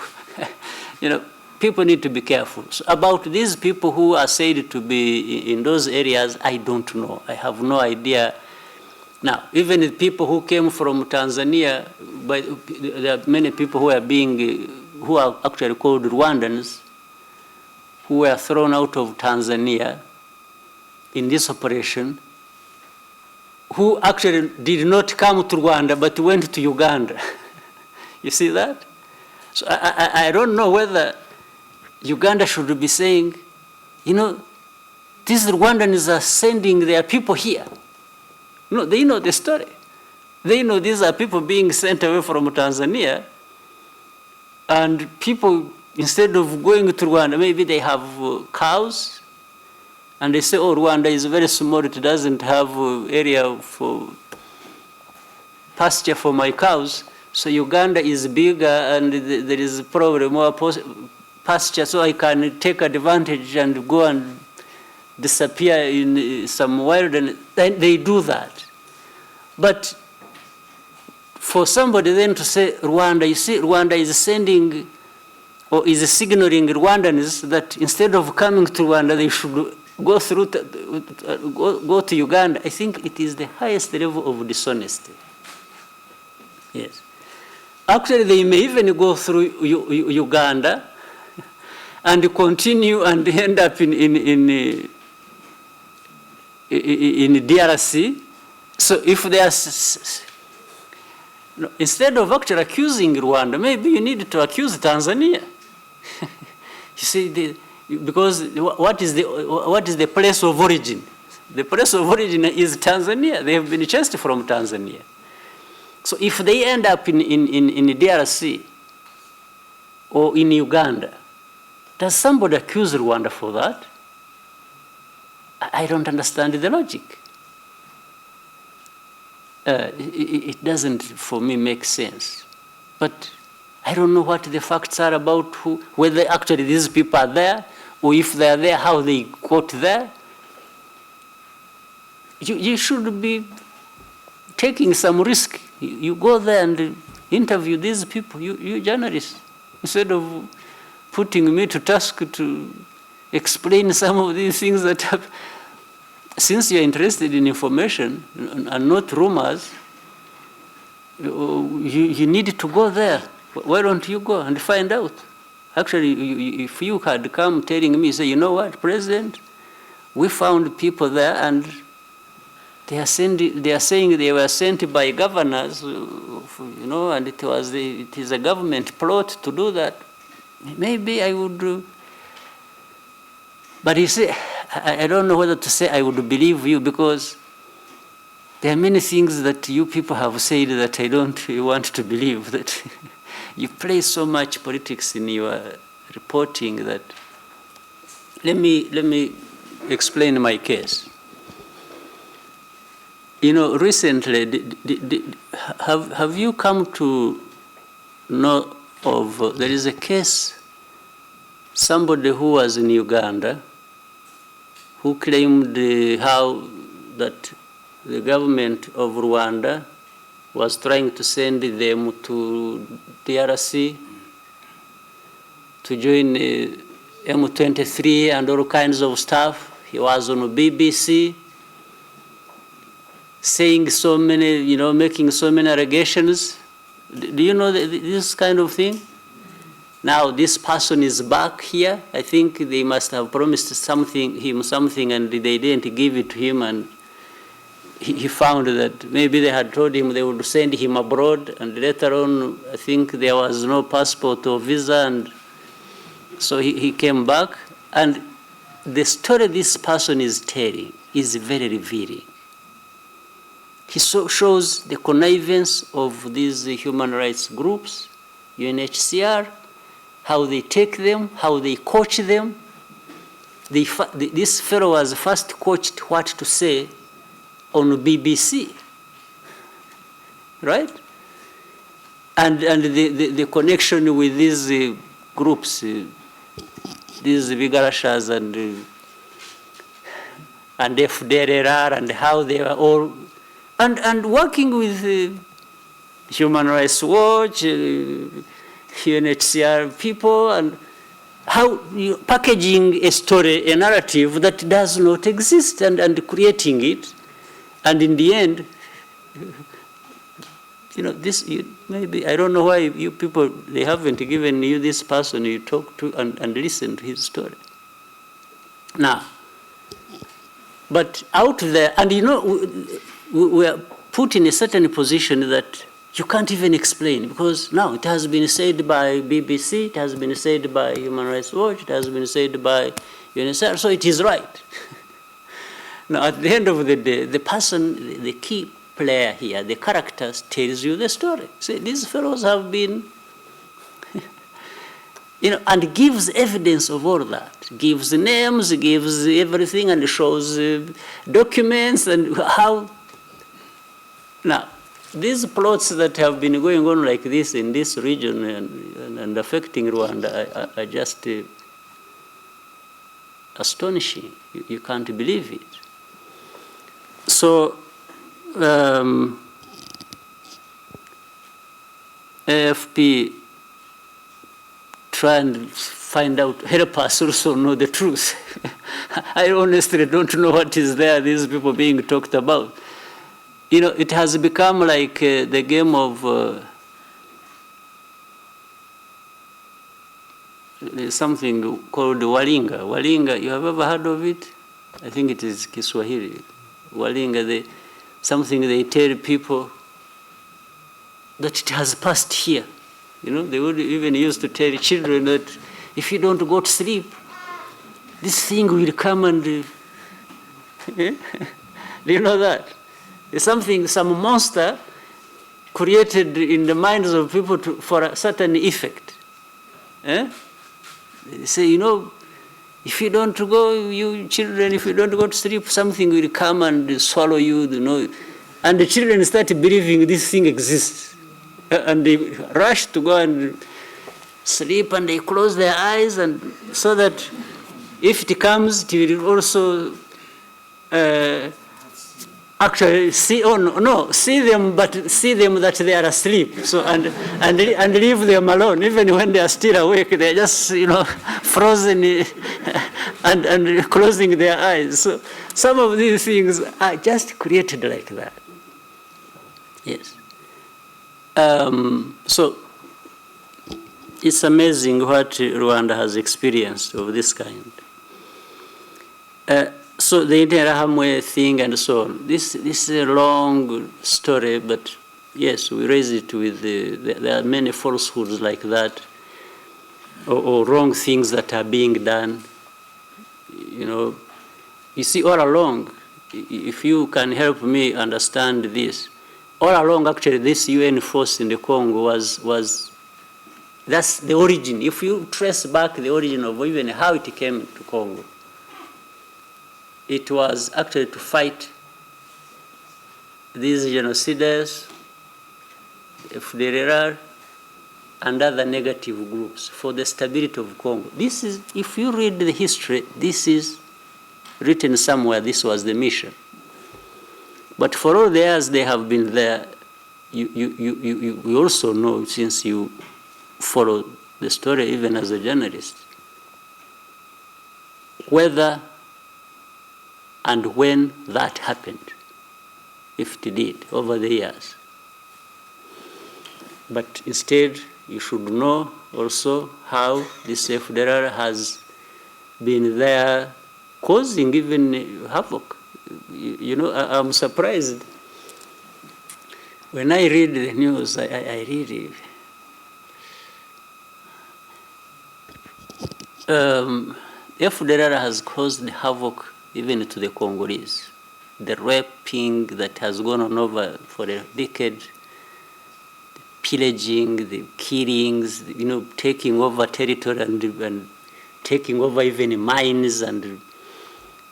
know, people need to be careful. So about these people who are said to be in those areas, I don't know. I have no idea. Now, even the people who came from Tanzania, there are many people who are actually called Rwandans, who were thrown out of Tanzania in this operation, who actually did not come to Rwanda but went to Uganda. You see that? So I don't know whether Uganda should be saying, you know, these Rwandans are sending their people here. No, they know the story. They know these are people being sent away from Tanzania, and people, instead of going to Rwanda, maybe they have cows, and they say, oh, Rwanda is very small, it doesn't have area for pasture for my cows, so Uganda is bigger and there is probably more pasture, so I can take advantage and go and disappear in some wilderness. Then they do that. But for somebody then to say Rwanda, you see, Rwanda is sending or is signaling Rwandans that instead of coming to Rwanda, they should go through go to Uganda. I think it is the highest level of dishonesty. Yes. Actually, they may even go through Uganda and continue and end up in DRC. So if they are, instead of actually accusing Rwanda, maybe you need to accuse Tanzania. You see, because what is the place of origin? The place of origin is Tanzania. They have been chased from Tanzania. So if they end up in DRC or in Uganda, does somebody accuse Rwanda for that? I don't understand the logic. It doesn't, for me, make sense. But I don't know what the facts are about whether actually these people are there, or if they are there, how they got there. You should be taking some risk. You go there and interview these people, you journalists, instead of putting me to task to explain some of these things that have. Since you're interested in information and not rumors, you need to go there. Why don't you go and find out? Actually, if you had come telling me, say, you know what, President, we found people there and they are saying they were sent by governors, you know, and it is a government plot to do that. Maybe I would. But you see, I don't know whether to say I would believe you, because there are many things that you people have said that I don't want to believe, that you play so much politics in your reporting that. Let me explain my case. You know, recently, have you come to know of, there is a case, somebody who was in Uganda, who claimed how that the government of Rwanda was trying to send them to DRC to join M23 and all kinds of stuff. He was on BBC saying so many, you know, making so many allegations. Do you know this kind of thing? Now this person is back here. I think they must have promised him something and they didn't give it to him, and he found that maybe they had told him they would send him abroad, and later on I think there was no passport or visa, and so he came back. And the story this person is telling is very revealing. He shows the connivance of these human rights groups, UNHCR, how they take them, how they coach them. This fellow was first coached what to say on BBC, right? And the connection with these groups, these Vigarashas and FDLR, and how they were all, and working with Human Rights Watch, UNHCR people, and how you packaging a story, a narrative that does not exist, and creating it, and in the end, maybe, I don't know why you people, they haven't given you this person you talk to and listen to his story. Now, but out there, and we are put in a certain position that you can't even explain, because now it has been said by BBC, it has been said by Human Rights Watch, it has been said by UNHCR, so it is right. Now, at the end of the day, the person, the key player here, the characters, tells you the story. See, these fellows have been, and gives evidence of all that. Gives names, gives everything, and shows documents and how. Now, these plots that have been going on like this in this region and affecting Rwanda are just astonishing. You can't believe it. So, AFP try and find out, help us also know the truth. I honestly don't know what is there, these people being talked about. It has become like the game of something called Walinga. Walinga, you have ever heard of it? I think it is Kiswahili. Walinga, something they tell people that it has passed here. They would even used to tell children that if you don't go to sleep, this thing will come and... Do you know that? It's some monster created in the minds of people for a certain effect. They say, if you don't go, you children, if you don't go to sleep, something will come and swallow you, And the children start believing this thing exists. And they rush to go and sleep, and they close their eyes, and so that if it comes, it will also actually see them, but see them that they are asleep. So and leave them alone, even when they are still awake. They are just frozen and closing their eyes. So some of these things are just created like that. Yes. So it's amazing what Rwanda has experienced of this kind. So the Interahamwe thing and so on. This is a long story, but yes, we raise it with there are many falsehoods like that, or wrong things that are being done. You see, all along, if you can help me understand this, all along, actually, this UN force in the Congo that's the origin. If you trace back the origin of even how it came to Congo, it was actually to fight these genocides, FDLR, and other negative groups for the stability of Congo. This is, if you read the history, this is written somewhere, this was the mission. But for all the years they have been there, you also know, since you follow the story even as a journalist, whether and when that happened, if it did, over the years. But instead, you should know also how this FDLR has been there causing even havoc. I'm surprised. When I read the news, I really... FDLR has caused havoc even to the Congolese. The raping that has gone on over for a decade, the pillaging, the killings, taking over territory and taking over even mines. And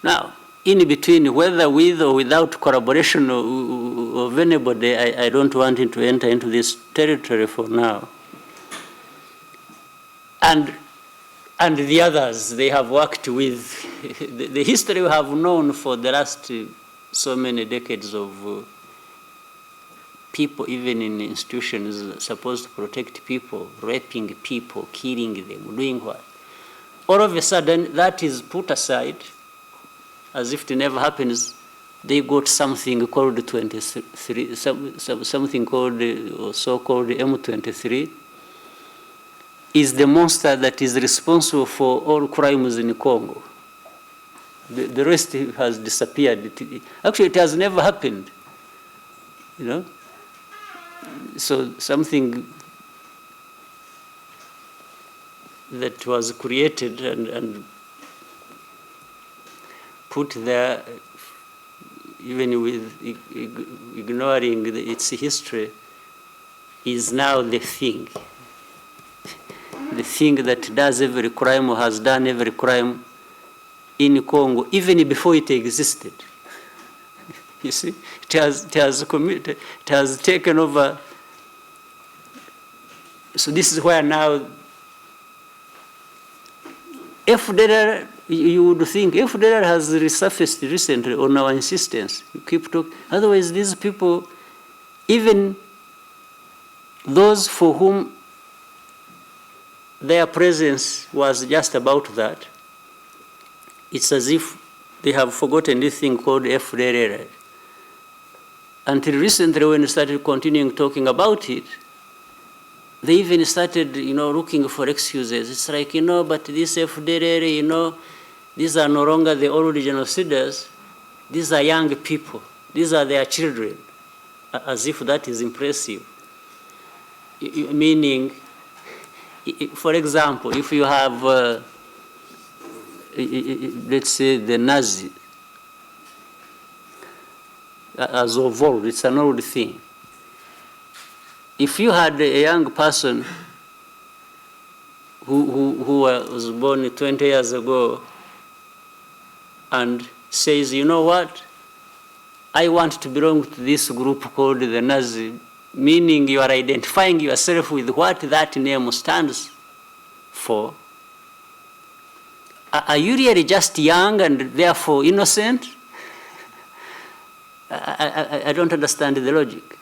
now, in between, whether with or without collaboration of anybody, I don't want him to enter into this territory for now. And the others they have worked with, the history we have known for the last so many decades of people, even in institutions supposed to protect people, raping people, killing them, doing what? All of a sudden, that is put aside as if it never happens. They got something called 23, something called or so-called M23. Is the monster that is responsible for all crimes in Congo. The rest has disappeared. Actually, it has never happened. So something that was created and put there, even with ignoring its history, is now the thing. The thing that does every crime or has done every crime in Congo, even before it existed. You see, it has taken over. So this is where now FDLR, you would think FDLR has resurfaced recently on our insistence. You keep talking. Otherwise, these people, even those for whom their presence was just about that, it's as if they have forgotten this thing called FDLR. Until recently, when we started continuing talking about it, they even started, looking for excuses. It's like, but this FDLR, these are no longer the old genociders. These are young people. These are their children. As if that is impressive. Meaning, for example, if you have, let's say, the Nazi, as of old, it's an old thing. If you had a young person who was born 20 years ago and says, you know what, I want to belong to this group called the Nazi, meaning you are identifying yourself with what that name stands for. Are you really just young and therefore innocent? I don't understand the logic.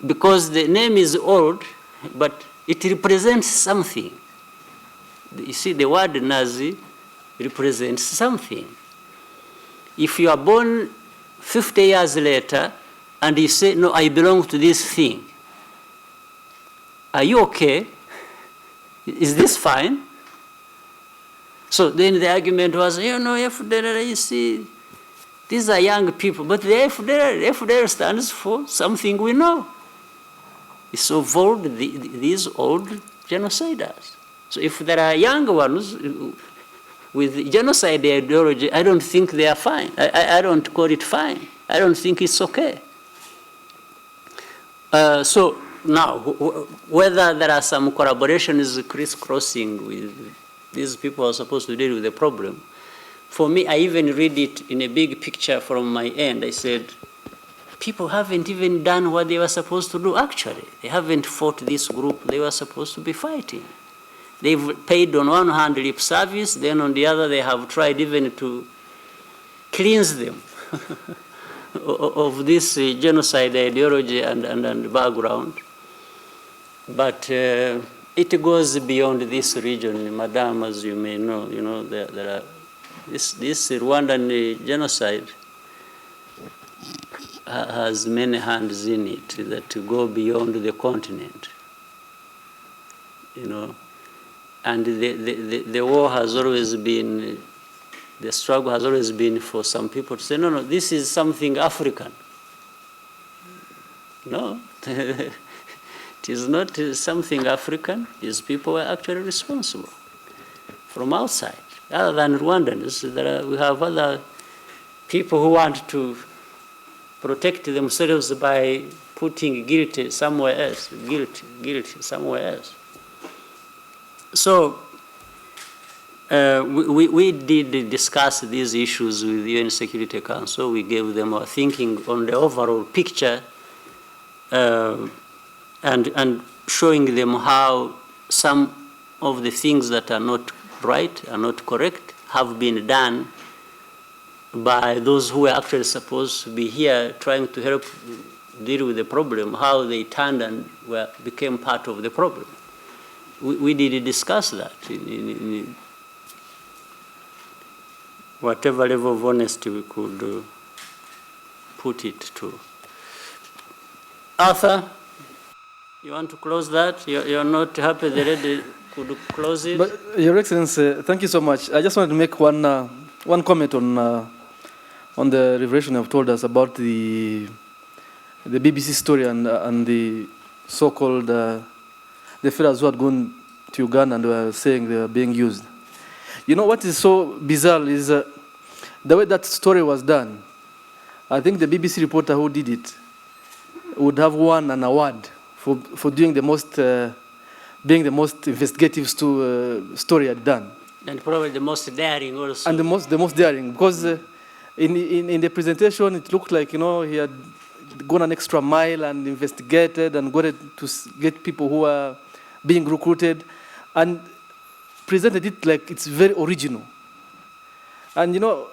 Because the name is old, but it represents something. You see, the word Nazi represents something. If you are born 50 years later and you say, no, I belong to this thing, are you okay? Is this fine? So then the argument was, FDLR, you see, these are young people, but the FDLR stands for something we know. It's of old, these old genociders. So if there are young ones with genocide ideology, I don't think they are fine. I don't call it fine. I don't think it's okay. So now, whether there are some collaborations crisscrossing with these people who are supposed to deal with the problem, for me, I even read it in a big picture from my end. I said, people haven't even done what they were supposed to do, actually. They haven't fought this group they were supposed to be fighting. They've paid on one hand lip service, then on the other they have tried even to cleanse them of this genocide ideology and background. But it goes beyond this region, Madam, as you may know, there are this Rwandan genocide has many hands in it that go beyond the continent, And the war has always been, the struggle has always been for some people to say, no, this is something African. No, it is not something African. These people were actually responsible. from outside. Other than Rwandans, we have other people who want to protect themselves by putting guilt somewhere else, guilt somewhere else. So we did discuss these issues with the UN Security Council. We gave them our thinking on the overall picture and showing them how some of the things that are not right, are not correct, have been done by those who were actually supposed to be here trying to help deal with the problem, how they turned and became part of the problem. We did discuss that in whatever level of honesty we could put it to. Arthur, you want to close that? You're not happy the lady could close it? But, Your Excellency, thank you so much. I just wanted to make one comment on the revelation you've told us about the BBC story and the so-called the fellows who had gone to Uganda and were saying they were being used. You know what is so bizarre is the way that story was done. I think the BBC reporter who did it would have won an award for doing the most, being the most investigative story had done. And probably the most daring also. And the most daring, because in the presentation it looked like, you know, he had gone an extra mile and investigated and got to get people who are being recruited and presented it like it's very original. And you know,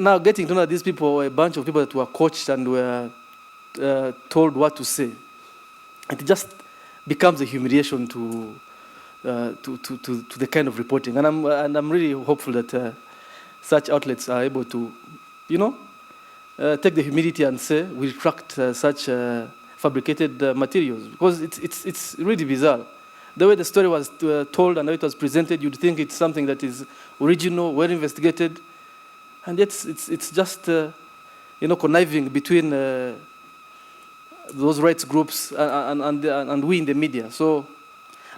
now getting to know these people, a bunch of people that were coached and were told what to say, it just becomes a humiliation to the kind of reporting. And I'm really hopeful that such outlets are able to, you know, take the humility and say we retract such fabricated materials, because it's really bizarre. The way the story was told and how it was presented, you'd think it's something that is original, well investigated, and yet it's just you know, conniving between those rights groups and we in the media. So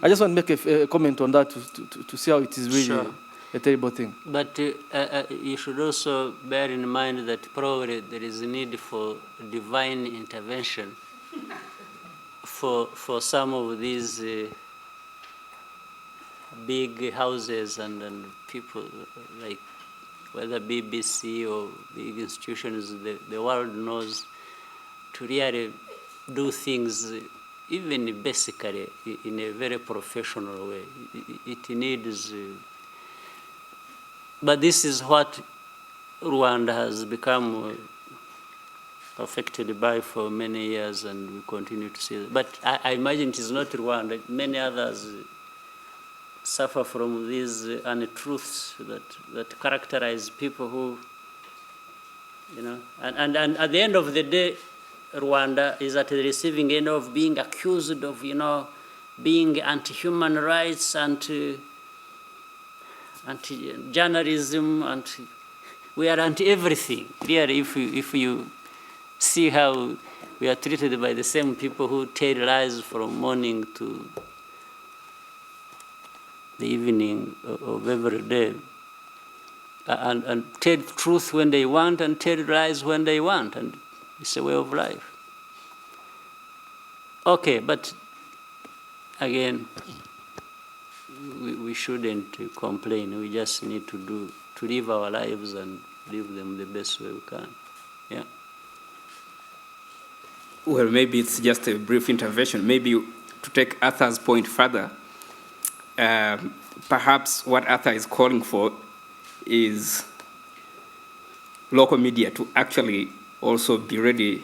I just want to make a comment on that to see how it is really Sure. a terrible thing. But you should also bear in mind that probably there is a need for divine intervention for some of these big houses and people, like whether BBC or big institutions, the world knows, to really do things even basically in a very professional way. It needs, but this is what Rwanda has become affected by for many years, and we continue to see that. But I imagine it is not Rwanda. Many others suffer from these untruths that characterize people who, you know, and at the end of the day, Rwanda is at the receiving end of being accused of, you know, being anti-human rights, anti-journalism, we are anti-everything. Really, if you see how we are treated by the same people who tell lies from morning to the evening of every day, and tell truth when they want and tell lies when they want, and it's a way of life. Okay, but again, we shouldn't complain. We just need to live our lives and live them the best way we can. Yeah. Well, maybe it's just a brief intervention. Maybe to take Arthur's point further, perhaps what Arthur is calling for is local media to actually also be ready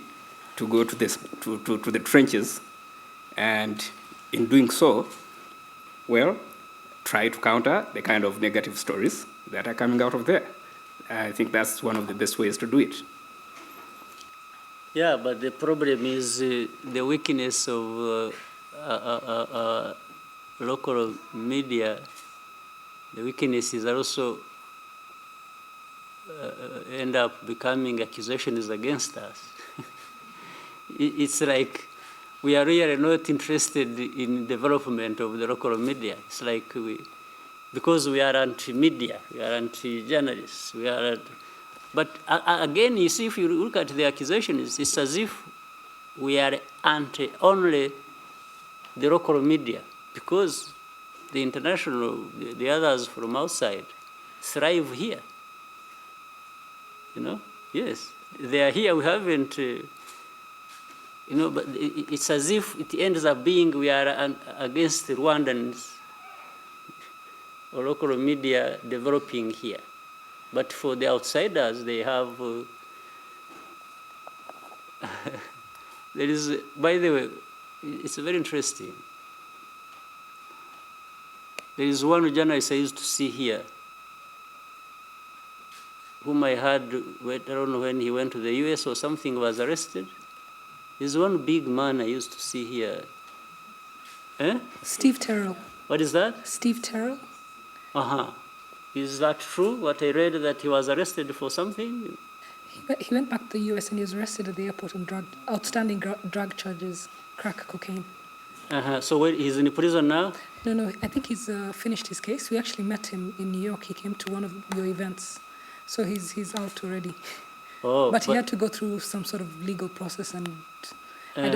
to go to the trenches, and in doing so, well, try to counter the kind of negative stories that are coming out of there. I think that's one of the best ways to do it. Yeah, but the problem is the weakness of local media. The weaknesses are also end up becoming accusations against us. It's like we are really not interested in development of the local media. It's like because we are anti-media, we are anti-journalists, we are. But again, you see, if you look at the accusation, it's as if we are anti only the local media, because the international, the others from outside, thrive here. You know, yes, they are here. We haven't. You know, but it's as if it ends up being we are against the Rwandans or local media developing here. But for the outsiders, they have, there is, by the way, it's very interesting. There is one journalist I used to see here, whom I heard, I don't know when he went to the US or something, was arrested. There's one big man I used to see here. Eh? Steve Terrell. What is that? Steve Terrell. Uh-huh. Is that true, what I read, that he was arrested for something? He went back to the US and he was arrested at the airport on outstanding drug charges, crack cocaine. Uh-huh. So he's in prison now? No, I think he's finished his case. We actually met him in New York. He came to one of your events. So he's out already. Oh, but he had to go through some sort of legal process, and I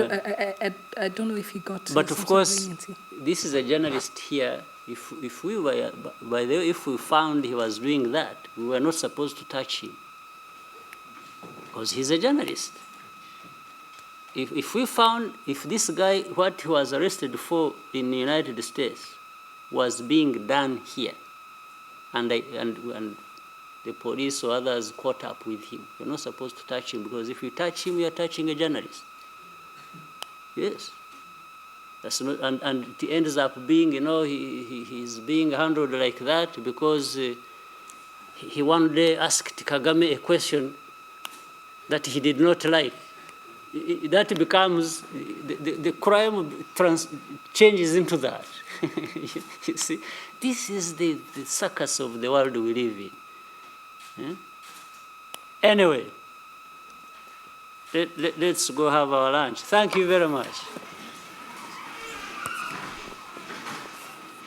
don't know if he got. But of course, this is a journalist here. If we were, by the way, if we found he was doing that, we were not supposed to touch him, because he's a journalist. If we found, if this guy, what he was arrested for in the United States was being done here, and the police or others caught up with him, you're not supposed to touch him, because if you touch him, you're touching a journalist. Yes. That's not, and it ends up being, you know, he's being handled like that because he one day asked Kagame a question that he did not like. That becomes, the crime changes into that. You see, this is the circus of the world we live in. Yeah? Anyway, let's go have our lunch. Thank you very much.